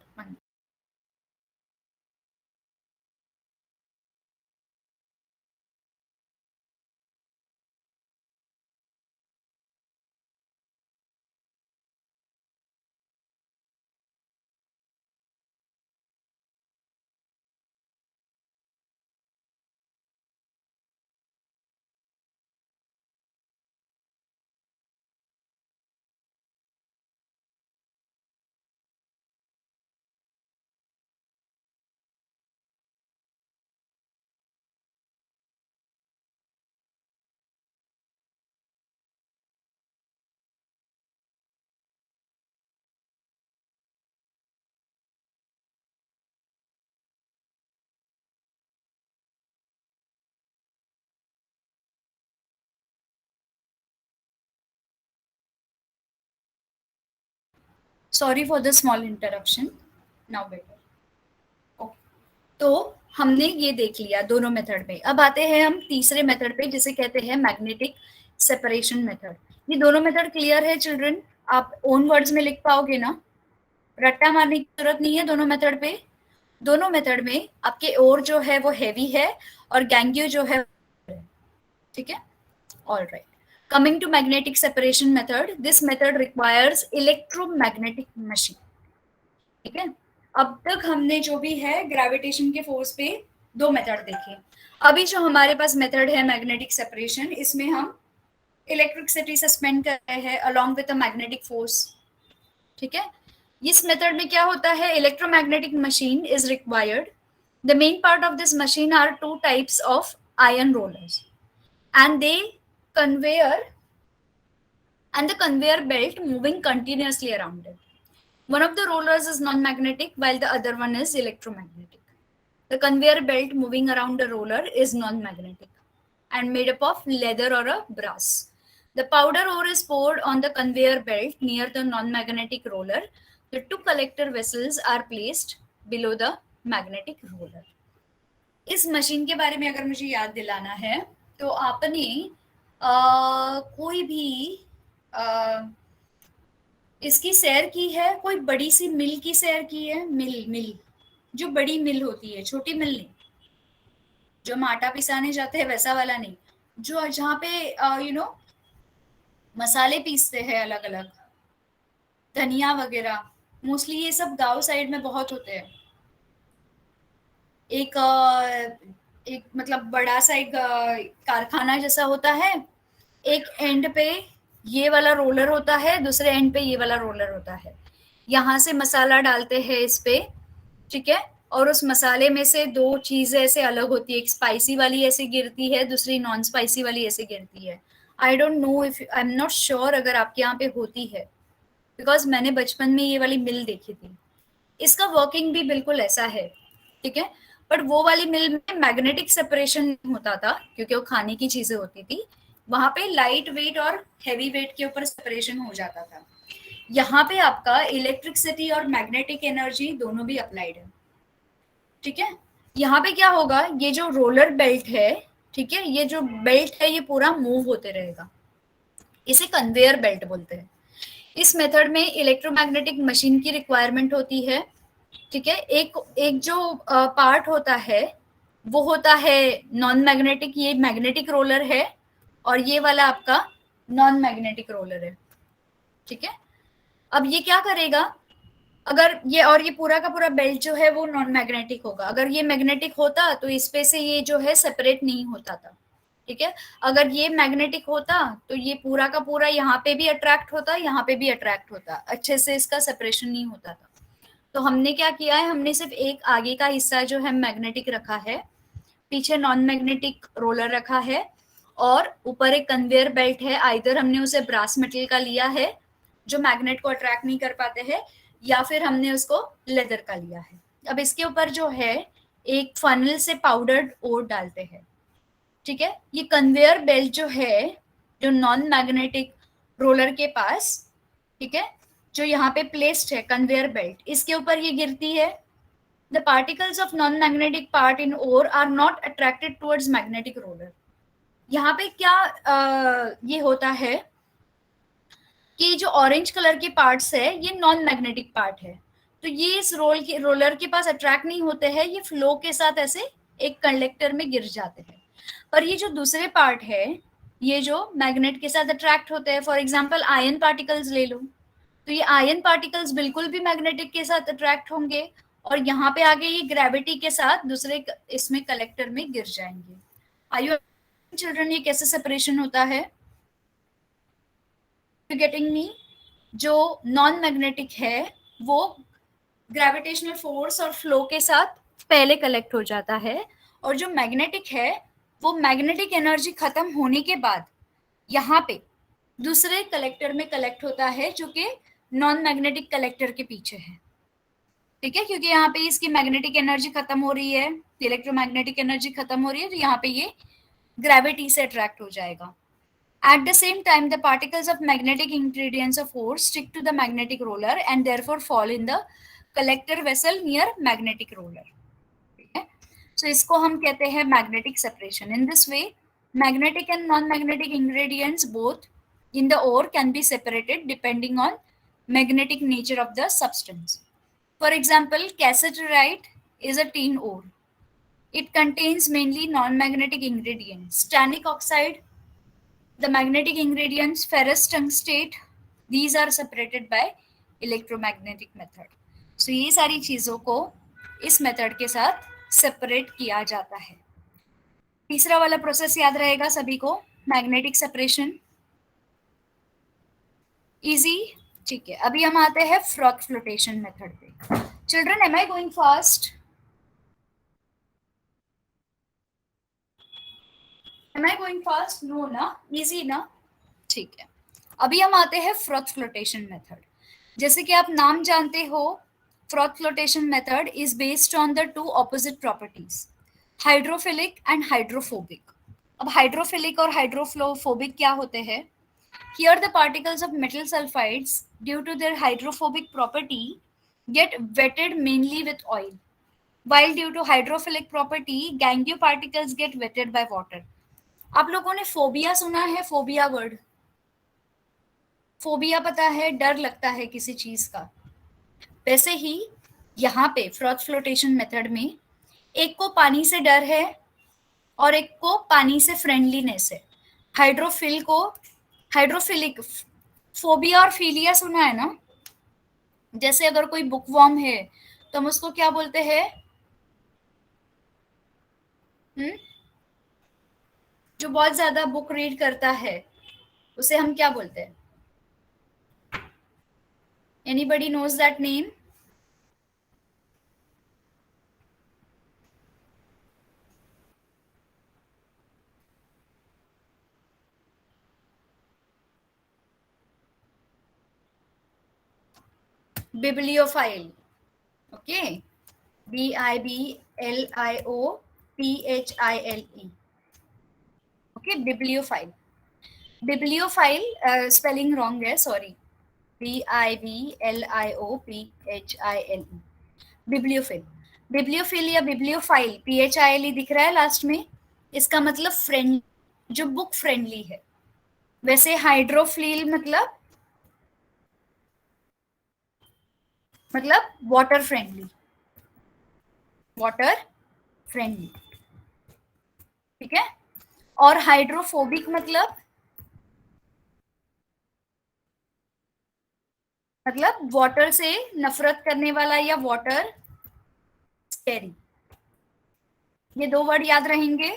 Speaker 1: Sorry for the small interruption, now better. तो हमने ये देख लिया दोनों मेथड में। अब आते हैं हम तीसरे मेथड पे, जिसे कहते हैं मैग्नेटिक सेपरेशन मेथड। ये दोनों मेथड क्लियर है चिल्ड्रन? आप ओन वर्ड्स में लिख पाओगे ना? रट्टा मारने की जरूरत नहीं है दोनों मेथड पे। दोनों मेथड में आपके ओर जो है वो हैवी है और गैंग्यू जो है, ठीक है। All right, coming to magnetic separation method, this method requires electromagnetic machine, ठीक है। अब तक हमने जो भी है ग्रेविटेशन के फोर्स पे दो मेथड देखे। अभी जो हमारे पास मेथड है मैग्नेटिक सेपरेशन, इसमें हम इलेक्ट्रिसिटी सस्पेंड कर रहे हैं along with a magnetic force, ठीक है। इस मेथड में क्या होता है, electromagnetic machine is required. The main part of this machine are two types of iron rollers and they conveyor and the conveyor belt moving continuously around it. One of the rollers is non-magnetic while the other one is electromagnetic. The conveyor belt moving around the roller is non-magnetic and made up of leather or a brass. The powder ore is poured on the conveyor belt near the non-magnetic roller. The two collector vessels are placed below the magnetic roller. इस machine के बारे में अगर मुझे याद दिलाना है तो आपने कोई भी इसकी सैर की है, कोई बड़ी सी मिल की सैर की है, मिल जो बड़ी मिल होती है, छोटी मिल नहीं, जो हम आटा पिसाने जाते हैं वैसा वाला नहीं, जो जहाँ पे मसाले पीसते हैं अलग अलग, धनिया वगैरह, मोस्टली ये सब गांव साइड में बहुत होते हैं. एक मतलब बड़ा सा एक कारखाना जैसा होता है, एक एंड पे ये वाला रोलर होता है, दूसरे एंड पे ये वाला रोलर होता है. यहाँ से मसाला डालते हैं इस पे, ठीक है, और उस मसाले में से दो चीजें ऐसे अलग होती है, एक स्पाइसी वाली ऐसे गिरती है, दूसरी नॉन स्पाइसी वाली ऐसे गिरती है. I don't know if I am not sure अगर आपके यहाँ पे होती है, बिकॉज मैंने बचपन में ये वाली मिल देखी थी. इसका वर्किंग भी बिल्कुल ऐसा है, ठीक है, बट वो वाली मिल में मैग्नेटिक सेपरेशन नहीं होता था क्योंकि वो खाने की चीजें होती थी. वहां पे लाइट वेट और हैवी वेट के ऊपर सेपरेशन हो जाता था. यहाँ पे आपका इलेक्ट्रिसिटी और मैग्नेटिक एनर्जी दोनों भी अप्लाइड है, ठीक है. यहाँ पे क्या होगा, ये जो रोलर बेल्ट है, ठीक है, ये जो बेल्ट है ये पूरा मूव होते रहेगा, इसे कन्वेयर बेल्ट बोलते हैं. इस मेथड में इलेक्ट्रोमैग्नेटिक मशीन की रिक्वायरमेंट होती है, ठीक है. एक एक जो पार्ट होता है वो होता है नॉन मैग्नेटिक, ये मैग्नेटिक रोलर है, और ये वाला आपका नॉन मैग्नेटिक रोलर है, ठीक है. अब ये क्या करेगा, अगर ये और ये पूरा का पूरा बेल्ट जो है वो नॉन मैग्नेटिक होगा. अगर ये मैग्नेटिक होता तो इस पे से ये जो है सेपरेट नहीं होता था, ठीक है. अगर ये मैग्नेटिक होता तो ये पूरा का पूरा यहाँ पे भी अट्रैक्ट होता, यहाँ पे भी अट्रैक्ट होता, अच्छे से इसका सेपरेशन नहीं होता था. तो हमने क्या किया है, हमने सिर्फ एक आगे का हिस्सा जो है मैग्नेटिक रखा है, पीछे नॉन मैग्नेटिक रोलर रखा है, और ऊपर एक कन्वेयर बेल्ट है. आइदर हमने उसे ब्रास मेटल का लिया है जो मैग्नेट को अट्रैक्ट नहीं कर पाते हैं, या फिर हमने उसको लेदर का लिया है. अब इसके ऊपर जो है एक फनल से पाउडर्ड ओर डालते हैं, ठीक है. ये कन्वेयर बेल्ट जो है, जो नॉन मैग्नेटिक रोलर के पास, ठीक है, जो यहाँ पे प्लेस्ड है कन्वेयर बेल्ट, इसके ऊपर ये गिरती है. The particles of non magnetic part in ore are not attracted towards magnetic roller. यहाँ पे क्या ये होता है कि जो ऑरेंज कलर के पार्ट्स है ये नॉन मैग्नेटिक पार्ट है, तो ये इस रोलर के पास अट्रैक्ट नहीं होते हैं, ये फ्लो के साथ ऐसे एक कंडक्टर में गिर जाते हैं. पर ये जो दूसरे पार्ट है, ये जो मैग्नेट के साथ अट्रैक्ट होते हैं, फॉर एग्जांपल आयन पार्टिकल्स ले लो, तो ये आयन पार्टिकल्स बिल्कुल भी मैग्नेटिक के साथ अट्रैक्ट होंगे, और यहाँ पे आगे ये ग्रेविटी के साथ दूसरे इसमें कलेक्टर में गिर जाएंगे. आयु चिल्ड्रन, ये कैसे सेपरेशन होता है, गेटिंग मी? जो नॉन मैग्नेटिक है वो ग्रेविटेशनल फोर्स और फ्लो के साथ पहले कलेक्ट हो जाता है, और जो मैग्नेटिक है वो मैग्नेटिक एनर्जी खत्म होने के बाद यहाँ पे दूसरे कलेक्टर में कलेक्ट होता है जो कि नॉन मैग्नेटिक कलेक्टर के पीछे है, ठीक है, क्योंकि यहाँ पे इसकी मैग्नेटिक एनर्जी खत्म हो रही है, इलेक्ट्रोमैग्नेटिक एनर्जी खत्म हो रही है, तो यहाँ पे ये ग्रेविटी से अट्रैक्ट हो जाएगा. At the same time, the particles of magnetic ingredients of ore stick to the magnetic roller and therefore fall in the collector vessel near magnetic roller. Okay? So इसको हम कहते हैं magnetic separation. In this way, magnetic and non-magnetic ingredients both in the ore can be separated depending on magnetic nature of the substance. For example, cassiterite is a tin ore. It contains mainly non-magnetic ingredients. Tannic oxide, the magnetic ingredients ferrous tungstate, these are separated by electromagnetic method. So ये सारी चीजों को इस method के साथ separate किया जाता है. तीसरा वाला प्रोसेस याद रहेगा सभी को, मैग्नेटिक सेपरेशन. इजी, ठीक है, अभी हम आते हैं फ्रॉथ फ्लोटेशन मेथड पे. Children, am I going fast? Am I going fast? No ना, इजी ना. ठीक है, अभी हम आते हैं फ्रॉथ फ्लोटेशन मेथड. जैसे कि आप नाम जानते हो, froth flotation method is based on the two opposite properties, hydrophilic and hydrophobic. अब हाइड्रोफिलिक और हाइड्रोफ्लोफोबिक क्या होते हैं? Here the particles of metal sulfides, due to their hydrophobic property, get wetted mainly with oil, while due to hydrophilic property, gangue particles get wetted by water. आप लोगों ने phobia सुना है? फोबिया वर्ड, फोबिया पता है, डर लगता है किसी चीज का. वैसे ही यहाँ पे फ्रॉथ फ्लोटेशन मेथड में एक को पानी से डर है और एक को पानी से फ्रेंडलीनेस है. हाइड्रोफिल को हाइड्रोफिलिक, फोबिया और फीलिया सुना है ना? जैसे अगर कोई बुक वॉर्म है तो हम उसको क्या बोलते हैं? जो बहुत ज्यादा बुक रीड करता है उसे हम क्या बोलते हैं? Anybody knows that name? Bibliophile. Okay, BIBLIOPHILE. Okay, bibliophile. Bibliophile spelling wrong है, सॉरी. BIBLIOPHILE. बिब्लियोफिल. बिब्लियोफिल या बिब्लियोफाइल, PHILE दिख रहा है लास्ट में, इसका मतलब फ्रेंड, जो बुक फ्रेंडली है. वैसे हाइड्रोफिल मतलब वाटर फ्रेंडली, वाटर फ्रेंडली. ठीक है. और हाइड्रोफोबिक मतलब वाटर से नफरत करने वाला या वाटर स्कैरी. ये दो वर्ड याद रहेंगे.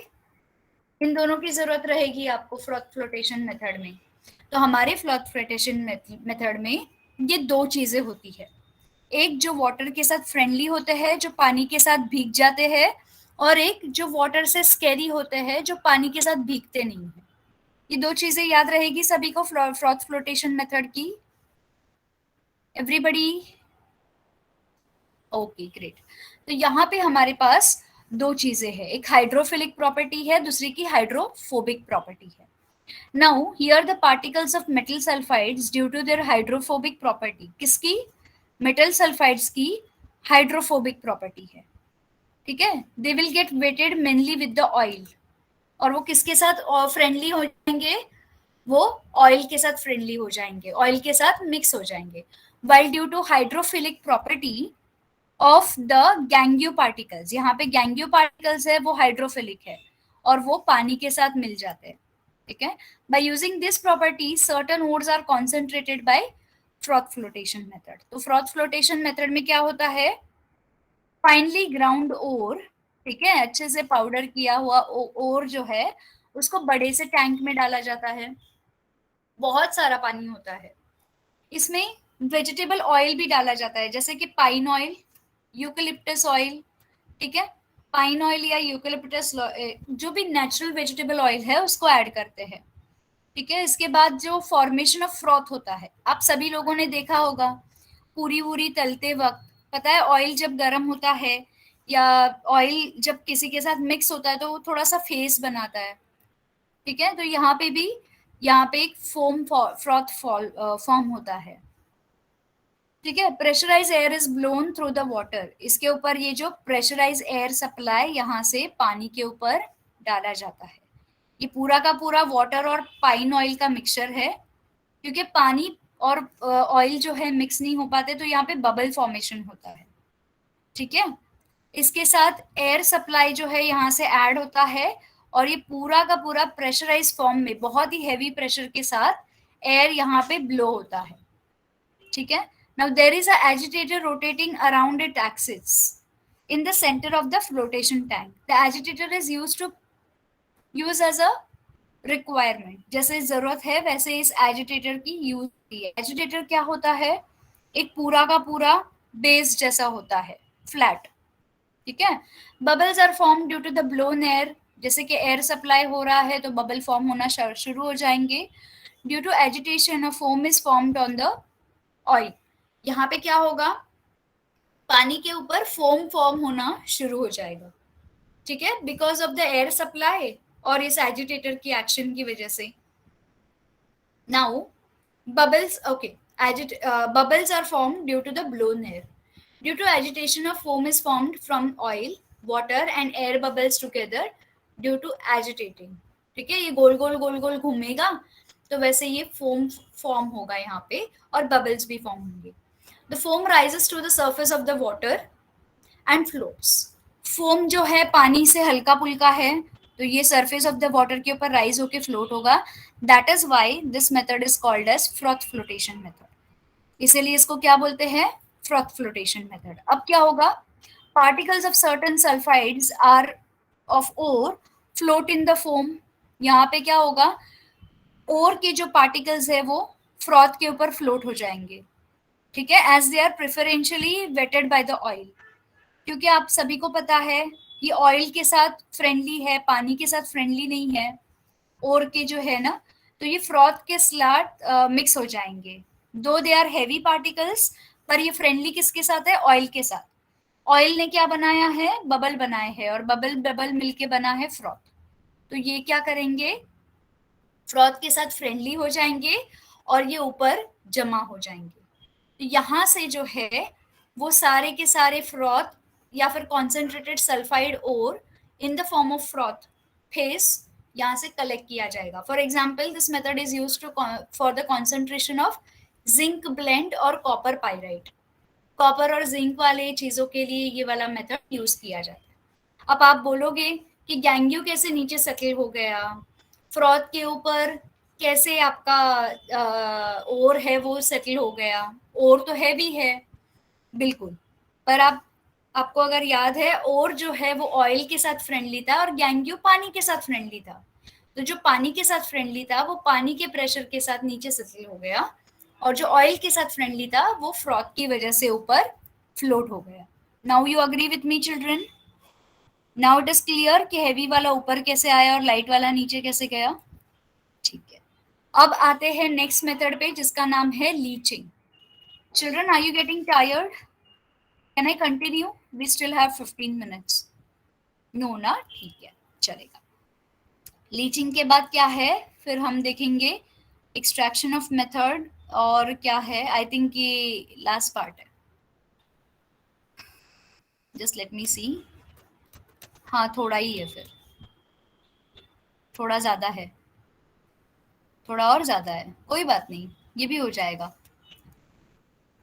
Speaker 1: इन दोनों की जरूरत रहेगी आपको फ्रॉथ फ्लोटेशन मेथड में. तो हमारे फ्लॉथ फ्लोटेशन मेथड में ये दो चीजें होती है. एक जो वाटर के साथ फ्रेंडली होते हैं, जो पानी के साथ भीग जाते हैं, और एक जो वाटर से स्कैरी होते हैं, जो पानी के साथ भीगते नहीं है. ये दो चीजें याद रहेगी सभी को फ्रॉथ फ्लोटेशन मेथड की. एवरीबडी? Okay, great. तो यहाँ पे हमारे पास दो चीजें हैं, एक हाइड्रोफिलिक प्रॉपर्टी है, दूसरी की हाइड्रोफोबिक प्रॉपर्टी है. Now, here the particles of metal sulfides due to their hydrophobic property, किसकी? metal sulfides की hydrophobic property है. ठीक है. They will get wetted mainly with the oil. और वो किसके साथ फ्रेंडली हो जाएंगे? वो ऑयल के साथ फ्रेंडली हो जाएंगे, ऑयल के साथ मिक्स हो जाएंगे. While due to hydrophilic property of the gangue particles, यहाँ पे gangue particles है, वो हाइड्रोफिलिक है और वो पानी के साथ मिल जाते हैं. ठीक है. By using this property, certain ores are concentrated by froth flotation method. तो froth flotation method में क्या होता है? फाइनली ग्राउंड ओर, ठीक है, अच्छे से पाउडर किया हुआ ओर जो है उसको बड़े से टैंक में डाला जाता है. बहुत सारा पानी होता है. इसमें वेजिटेबल ऑयल भी डाला जाता है, जैसे कि पाइन ऑयल, यूकलिप्टस ऑयल. ठीक है. पाइन ऑयल या यूकलिप्टस, जो भी नेचुरल वेजिटेबल ऑयल है उसको ऐड करते हैं. ठीक है. इसके बाद जो फॉर्मेशन ऑफ फ्रॉथ होता है, आप सभी लोगों ने देखा होगा, पूरी पूरी तलते वक्त पता है ऑयल जब गर्म होता है या ऑयल जब किसी के साथ मिक्स होता है तो वो थोड़ा सा फेस बनाता है. ठीक है. तो यहाँ पे भी, यहाँ पे एक फोम फ्रॉथ फॉर्म होता है. ठीक है. Pressurise air is blown through the water. इसके ऊपर ये जो प्रेशराइज एयर सप्लाई यहाँ से पानी के ऊपर डाला जाता है. ये पूरा का पूरा वाटर और पाइन ऑयल का मिक्सचर है, क्योंकि पानी और ऑयल जो है मिक्स नहीं हो पाते तो यहाँ पे बबल फॉर्मेशन होता है. ठीक है. इसके साथ एयर सप्लाई जो है यहाँ से ऐड होता है और ये पूरा का पूरा प्रेशराइज फॉर्म में बहुत ही हैवी प्रेशर के साथ एयर यहाँ पे ब्लो होता है. ठीक है. Now there is a agitator rotating around it axis in the center of the flotation tank. The agitator is used as a requirement, जैसे जरूरत है वैसे इस एजिटेटर की यूज होती है। एजिटेटर क्या होता है, एक पूरा का पूरा बेस जैसा होता है, फ्लैट, ठीक है। Bubbles are form due to the blown air, जैसे कि एयर सप्लाई हो रहा है तो बबल फॉर्म होना शुरू हो जाएंगे। Due to agitation a foam is formed on the oil, यहाँ पे क्या होगा, पानी के ऊपर फोम फॉर्म होना शुरू हो जाएगा, ठीक है, because of the air supply और इस एजिटेटर की एक्शन की वजह से। Now bubbles, okay, bubbles are formed due to the blown air. Due to agitation, a foam is formed from oil, water and air bubbles together due to agitating. ठीक है, ये गोल गोल गोल गोल घूमेगा तो वैसे ये फोम फॉर्म होगा यहाँ पे और बबल्स भी फॉर्म होंगे। The foam rises to the surface of the water and floats. Foam जो है पानी से हल्का पुल्का है तो ये सरफेस ऑफ द वाटर के ऊपर राइज होके फ्लोट होगा। That is why this method is called as froth flotation method, इसीलिए इसको क्या बोलते हैं, फ्रॉथ फ्लोटेशन मेथड। अब क्या होगा, particles of certain sulphides are of ore float in the foam. यहाँ पे क्या होगा, ओर के जो पार्टिकल्स है वो फ्रॉथ के ऊपर फ्लोट हो जाएंगे, ठीक है, as they are preferentially wetted by the oil. क्योंकि आप सभी को पता है ये ऑयल के साथ फ्रेंडली है, पानी के साथ फ्रेंडली नहीं है, और के जो है ना, तो ये फ्रॉथ के स्लाट मिक्स हो जाएंगे। दो दे आर हैवी पार्टिकल्स, पर ये फ्रेंडली किसके साथ है, ऑयल के साथ। ऑयल ने क्या बनाया है, बबल बनाए हैं, और बबल बबल मिलके बना है फ्रॉथ। तो ये क्या करेंगे, फ्रॉथ के साथ फ्रेंडली हो जाएंगे और ये ऊपर जमा हो जाएंगे। तो यहाँ से जो है वो सारे के सारे फ्रॉथ या फिर concentrated sulphide ore in the form of froth phase यहाँ से कलेक्ट किया जाएगा। For example this method is use to for the concentration of zinc blende और कॉपर पाइराइट। कॉपर और जिंक वाले चीजों के लिए ये वाला मेथड यूज किया जाता है। अब आप बोलोगे कि गैंग्यू कैसे नीचे सेटल हो गया, फ्रॉथ के ऊपर कैसे आपका ओर है वो सेटल हो गया, ओर तो हैवी है, बिल्कुल, पर आप आपको अगर याद है ओर जो है वो ऑयल के साथ फ्रेंडली था और गैंग्यू पानी के साथ फ्रेंडली था। तो जो पानी के साथ फ्रेंडली था वो पानी के प्रेशर के साथ नीचे सेटल हो गया, और जो ऑयल के साथ फ्रेंडली था वो फ्रॉथ की वजह से ऊपर फ्लोट हो गया। Now you agree with me children, now it is clear कि हैवी वाला ऊपर कैसे आया और लाइट वाला नीचे कैसे गया, ठीक है। अब आते हैं नेक्स्ट मेथड पे जिसका नाम है leaching. Children are you getting tired, can I continue, we still have 15 minutes, no ना, ठीक है चलेगा। लीचिंग के बाद क्या है, फिर हम देखेंगे एक्सट्रैक्शन ऑफ मेथड, और क्या है, आई थिंक ये लास्ट पार्ट है, जस्ट लेट मी सी। हाँ थोड़ा ही है, फिर थोड़ा ज्यादा है, थोड़ा और ज्यादा है, कोई बात नहीं, ये भी हो जाएगा,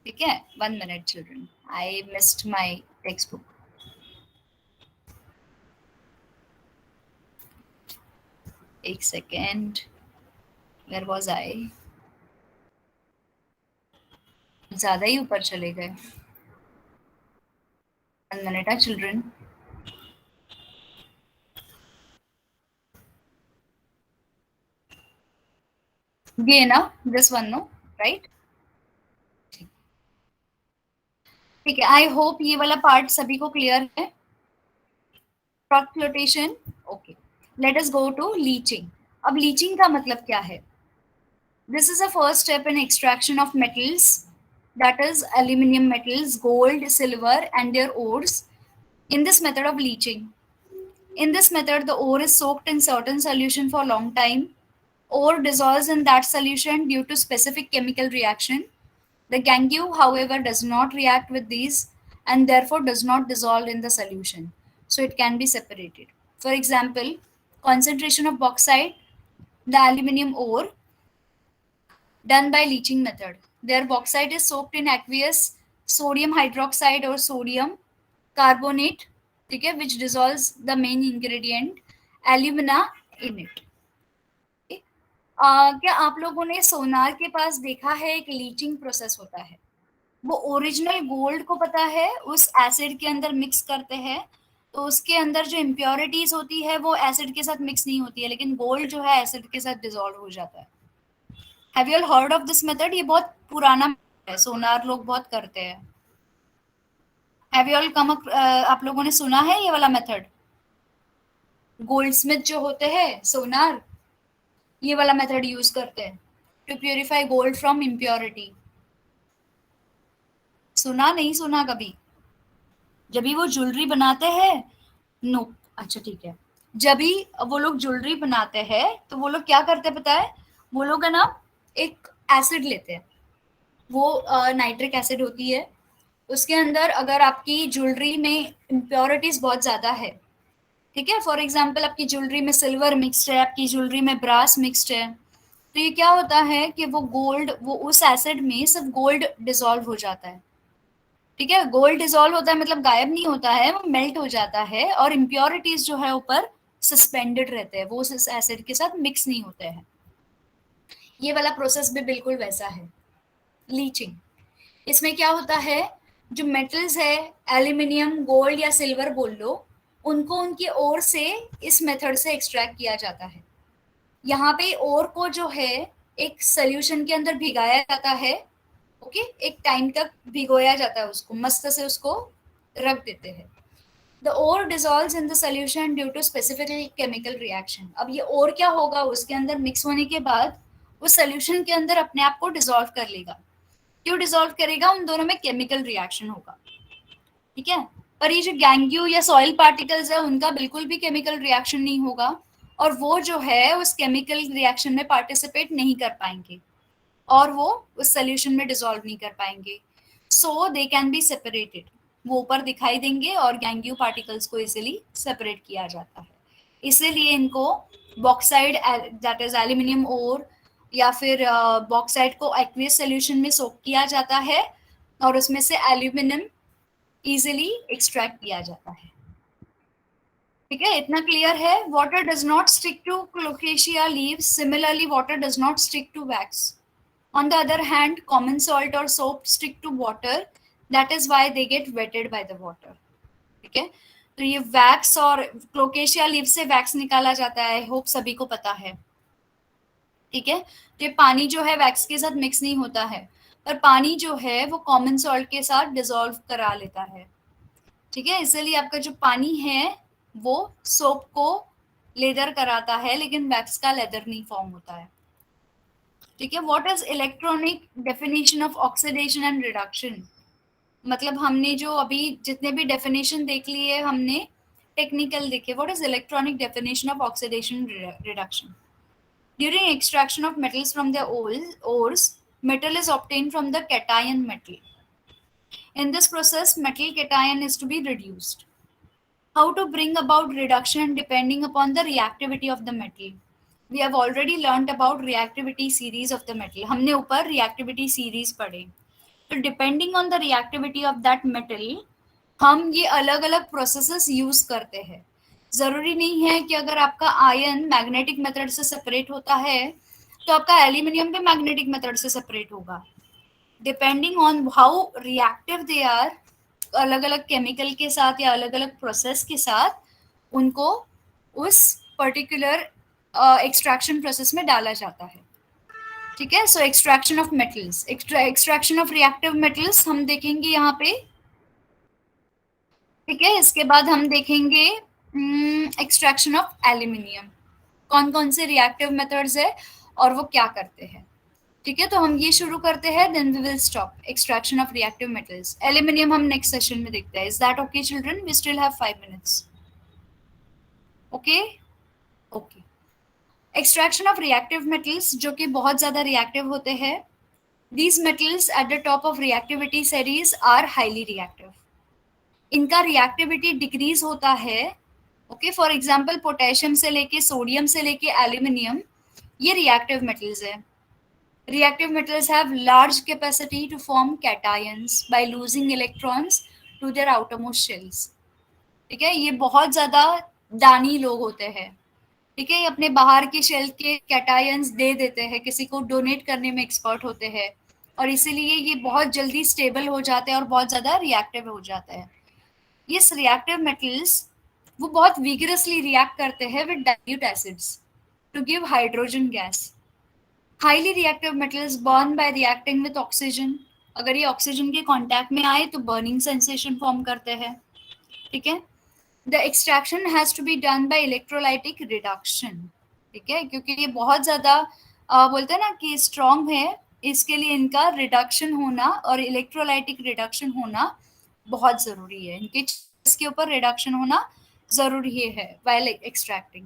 Speaker 1: ठीक है। 1 minute children, I missed my text book. एक सेकेंड, वेयर वॉज आई, ज्यादा ही ऊपर चले गए। 1 मिनट है चिल्ड्रन, ये ना, दिस वन नो, राइट, ठीक है। आई होप ये वाला पार्ट सभी को क्लियर है। Froth flotation, okay, let us go to leaching. अब लीचिंग का मतलब क्या है, this is a first step in extraction of metals, that is aluminum metals, gold, silver and their ores in this method of leaching. In this method the ore is soaked in certain solution for a long time. Ore dissolves in that solution due to specific chemical reaction. The gangue however does not react with these and therefore does not dissolve in the solution, so it can be separated. For example, concentration of bauxite, the aluminium ore, done by leaching method. Their bauxite is soaked in aqueous sodium hydroxide or sodium carbonate, ठीक है, which dissolves the main ingredient alumina in it. क्या आप लोगों ने सोनार के पास देखा है एक लीचिंग प्रोसेस होता है, वो ओरिजिनल गोल्ड को पता है उस एसिड के अंदर मिक्स करते हैं तो उसके अंदर जो इम्प्योरिटीज होती है वो एसिड के साथ मिक्स नहीं होती है, लेकिन गोल्ड जो है एसिड के साथ डिसॉल्व हो जाता है। Have you all heard of this method? ये बहुत पुराना है, सोनार लोग बहुत करते हैं। हैव यू ऑल कम, आप लोगों ने सुना है ये वाला मेथड? गोल्डस्मिथ जो होते हैं सोनार, ये वाला मेथड यूज करते हैं to purify gold from impurity. सुना नहीं सुना कभी? जब भी वो ज्वेलरी बनाते हैं, नो, अच्छा ठीक है, जब भी वो लोग ज्वेलरी बनाते हैं तो वो लोग क्या करते हैं पता है? वो लोग है ना एक एसिड लेते हैं, वो नाइट्रिक एसिड होती है। उसके अंदर अगर आपकी ज्वेलरी में इम्प्योरिटीज बहुत ज्यादा है, ठीक है, फॉर एग्जाम्पल आपकी ज्वेलरी में सिल्वर मिक्स्ड है, आपकी ज्वेलरी में ब्रास मिक्स्ड है, तो ये क्या होता है कि वो गोल्ड, वो उस एसिड में सिर्फ गोल्ड डिसॉल्व हो जाता है। ठीक है, गोल्ड डिसॉल्व होता है मतलब गायब नहीं होता है, वो मेल्ट हो जाता है, और इम्प्योरिटीज जो है ऊपर सस्पेंडेड रहते हैं, वो उस एसिड के साथ मिक्स नहीं होते हैं। ये वाला प्रोसेस भी बिल्कुल वैसा है, लीचिंग। इसमें क्या होता है, जो मेटल्स है, एल्यूमिनियम, गोल्ड या सिल्वर बोल लो, उनको उनकी ओर से इस मेथड से एक्सट्रैक्ट किया जाता है। यहाँ पे ओर को जो है एक सोल्यूशन के अंदर भिगाया जाता है। ओके, एक टाइम तक भिगोया जाता है उसको, मस्त से उसको रख देते हैं। The ore dissolves in the solution due to specific chemical reaction. अब ये ओर क्या होगा, उसके अंदर मिक्स होने के बाद उस सोल्यूशन के अंदर अपने आप को डिसॉल्व कर लेगा। क्यों डिसॉल्व करेगा? उन दोनों में केमिकल रिएक्शन होगा। ठीक है, पर ये जो गैंग्यू या सॉइल पार्टिकल्स है उनका बिल्कुल भी केमिकल रिएक्शन नहीं होगा, और वो जो है उस केमिकल रिएक्शन में पार्टिसिपेट नहीं कर पाएंगे, और वो उस सोल्यूशन में डिसॉल्व नहीं कर पाएंगे। सो दे कैन बी सेपरेटेड, वो ऊपर दिखाई देंगे और गैंग्यू पार्टिकल्स को इजीली सेपरेट किया जाता है। इसीलिए इनको बॉक्साइड, दैट इज एल्यूमिनियम ओर, या फिर बॉक्साइड को एक्वियस सोल्यूशन में सोक किया जाता है और उसमें से एल्यूमिनियम इजीली एक्सट्रैक्ट किया जाता है। ठीक है, इतना क्लियर है? Water does not stick to colocasia leaves, similarly water does not stick to wax. On the other hand, common salt or soap stick to water. That is why they get wetted by the water. ठीक है, तो ये wax और क्लोकेशिया leave से wax निकाला जाता है, hope सभी को पता है। ठीक है, तो ये पानी जो है वैक्स के साथ मिक्स नहीं होता है, पर पानी जो है वो कॉमन सॉल्ट के साथ डिसॉल्व करा लेता है। ठीक है, इसलिए आपका जो पानी है वो सोप को लेदर कराता है, लेकिन वैक्स का लेदर नहीं फॉर्म होता है। ठीक है, what is electronic definition of oxidation and reduction? मतलब हमने जो अभी जितने भी डेफिनेशन देख लिए हमने टेक्निकल देखे। What is electronic definition of oxidation reduction? During extraction of metals from the ores, metal is obtained from the cation metal. In this process, metal cation is to be reduced. How to bring about reduction depending upon the reactivity of the metal? We have already learnt about reactivity series of the metal. हमने ऊपर reactivity series पढ़े। तो depending on the reactivity of that metal हम ये अलग अलग processes use करते हैं। जरूरी नहीं है कि अगर आपका आयन मैग्नेटिक मेथड से सेपरेट होता है तो आपका एल्यूमिनियम भी मैग्नेटिक मेथड से सेपरेट होगा। Depending on how reactive they are, अलग अलग केमिकल के साथ या अलग अलग प्रोसेस के साथ उनको उस पर्टिकुलर एक्सट्रैक्शन प्रोसेस में डाला जाता है। ठीक है, so extraction of metals, extraction of reactive metals हम देखेंगे यहाँ पे। ठीक है, इसके बाद हम देखेंगे एक्सट्रैक्शन ऑफ एल्यूमिनियम, कौन कौन से रिएक्टिव मेथड्स है और वो क्या करते हैं। ठीक है, तो हम ये शुरू करते हैं, then we will stop extraction of reactive metals. Aluminium हम नेक्स्ट सेशन में देखते हैं। Is that okay children? We still have 5 minutes. Okay okay, extraction of reactive metals जो कि बहुत ज्यादा रिएक्टिव होते हैं। These metals at the top of reactivity series are highly reactive. इनका रिएक्टिविटी डिक्रीज होता है। ओके, फॉर एग्जांपल पोटेशियम से लेके सोडियम से लेके एल्यूमिनियम, ये रिएक्टिव मेटल्स है। Reactive metals have large capacity to form cations by losing electrons to their outermost shells. ठीक है, ये बहुत ज्यादा दानी लोग होते हैं। ठीक है, ये अपने बाहर के शेल के कैटायंस दे देते हैं, किसी को डोनेट करने में एक्सपर्ट होते हैं, और इसीलिए ये बहुत जल्दी स्टेबल हो जाते हैं और बहुत ज्यादा रिएक्टिव हो जाते हैं। ये रिएक्टिव मेटल्स वो बहुत vigorously रिएक्ट करते हैं with dilute acids to give hydrogen gas. Highly reactive metals burn by reacting with oxygen. अगर ये ऑक्सीजन के कांटेक्ट में आए तो बर्निंग सेंसेशन फॉर्म करते हैं. ठीक है. The extraction has to be done by electrolytic reduction. ठीक है, क्योंकि ये बहुत ज्यादा बोलते हैं ना कि स्ट्रॉन्ग है, इसके लिए इनका रिडक्शन होना और इलेक्ट्रोलाइटिक रिडक्शन होना बहुत जरूरी है. इनके इसके ऊपर रिडक्शन होना जरूरी है while extracting.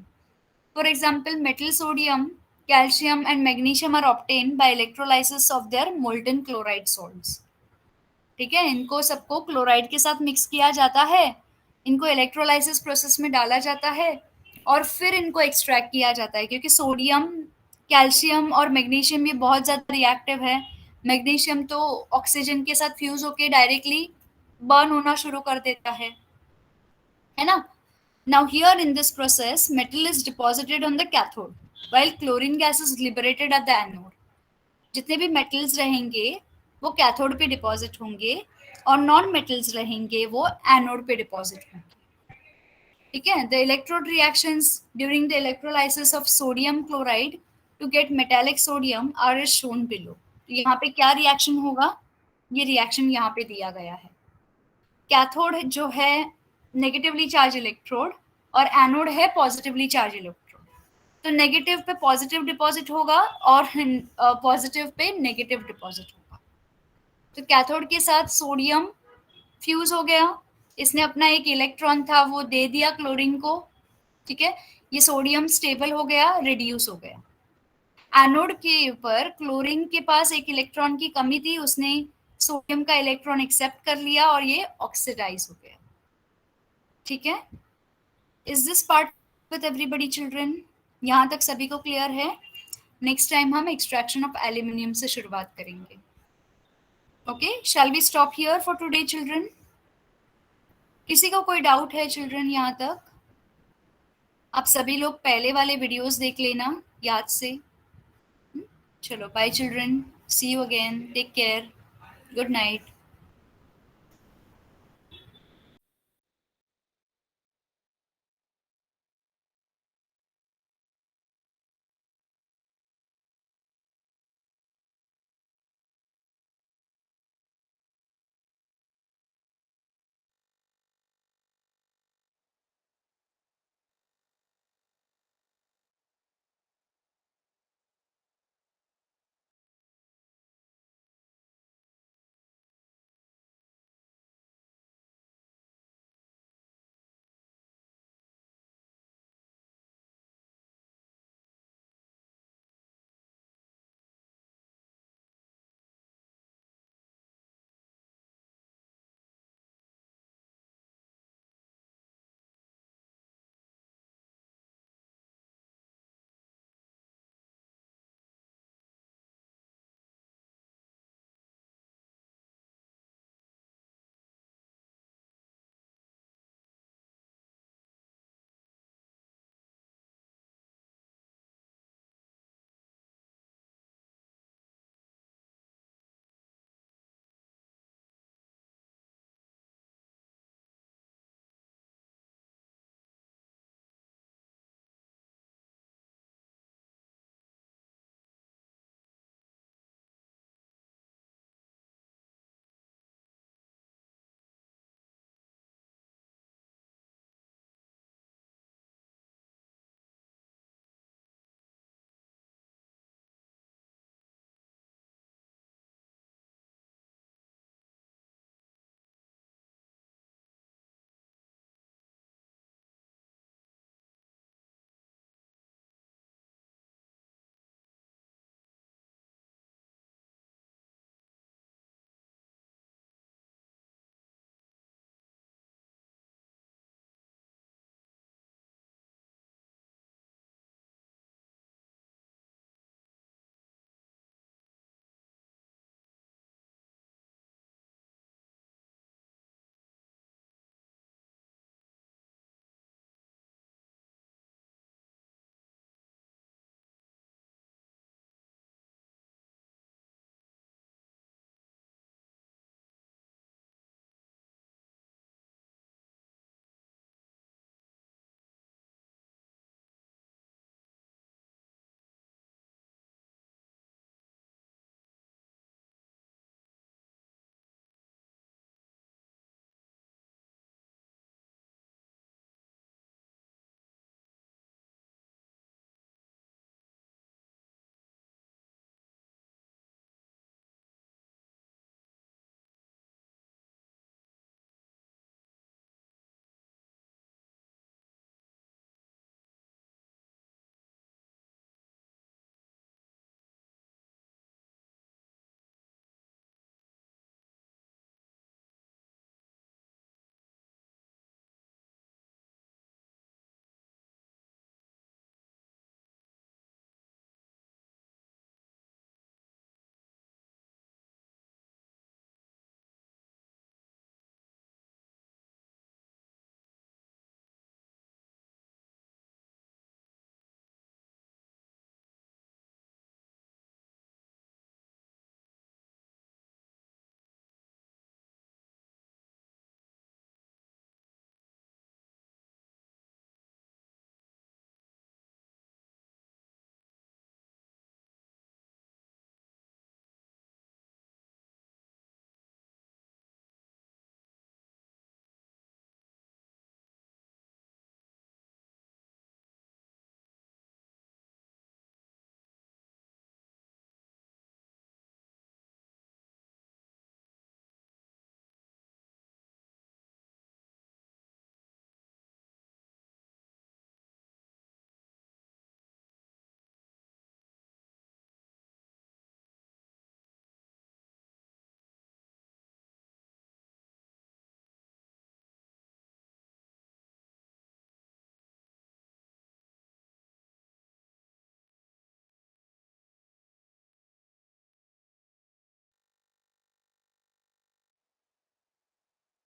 Speaker 1: For example, metal sodium, calcium and magnesium are obtained by electrolysis of their molten chloride salts. ठीक है, इनको सबको क्लोराइड के साथ मिक्स किया जाता है, इनको इलेक्ट्रोलाइसिस प्रोसेस में डाला जाता है और फिर इनको एक्सट्रैक्ट किया जाता है, क्योंकि सोडियम, कैल्शियम और मैग्नीशियम ये बहुत ज़्यादा रिएक्टिव है. मैग्नीशियम तो ऑक्सीजन के साथ फ्यूज होके डायरेक्टली बर्न होना शुरू कर देता है ना. Now here in this process, metal is deposited on the cathode, while chlorine gas is liberated at the anode. जितने भी metals रहेंगे वो कैथोड पे डिपॉजिट होंगे और नॉन मेटल्स रहेंगे वो एनोड पे डिपॉजिट होंगे. ठीक है. The electrode reactions during the electrolysis of sodium chloride to get metallic sodium are is shown below. यहाँ पे क्या रिएक्शन होगा, ये रिएक्शन यहाँ पे दिया गया है. कैथोड जो है नेगेटिवली चार्ज इलेक्ट्रोड और एनोड है पॉजिटिवली चार्ज इलेक्ट्रोड. तो नेगेटिव पे पॉजिटिव डिपॉजिट होगा और पॉजिटिव पे नेगेटिव डिपॉजिट होगा. तो कैथोड के साथ सोडियम फ्यूज हो गया, इसने अपना एक इलेक्ट्रॉन था वो दे दिया क्लोरीन को. ठीक है, ये सोडियम स्टेबल हो गया, रिड्यूस हो गया. एनोड के ऊपर क्लोरीन के पास एक इलेक्ट्रॉन की कमी थी, उसने सोडियम का इलेक्ट्रॉन एक्सेप्ट कर लिया और ये ऑक्सीडाइज हो गया. ठीक है. Is this part with everybody children? यहाँ तक सभी को क्लियर है? नेक्स्ट टाइम हम एक्सट्रैक्शन ऑफ एल्यूमिनियम से शुरुआत करेंगे. Okay, shall we stop here for today children? किसी को कोई डाउट है चिल्ड्रन यहाँ तक? आप सभी लोग पहले वाले वीडियोस देख लेना याद से. चलो bye children, see you again, take care, good night.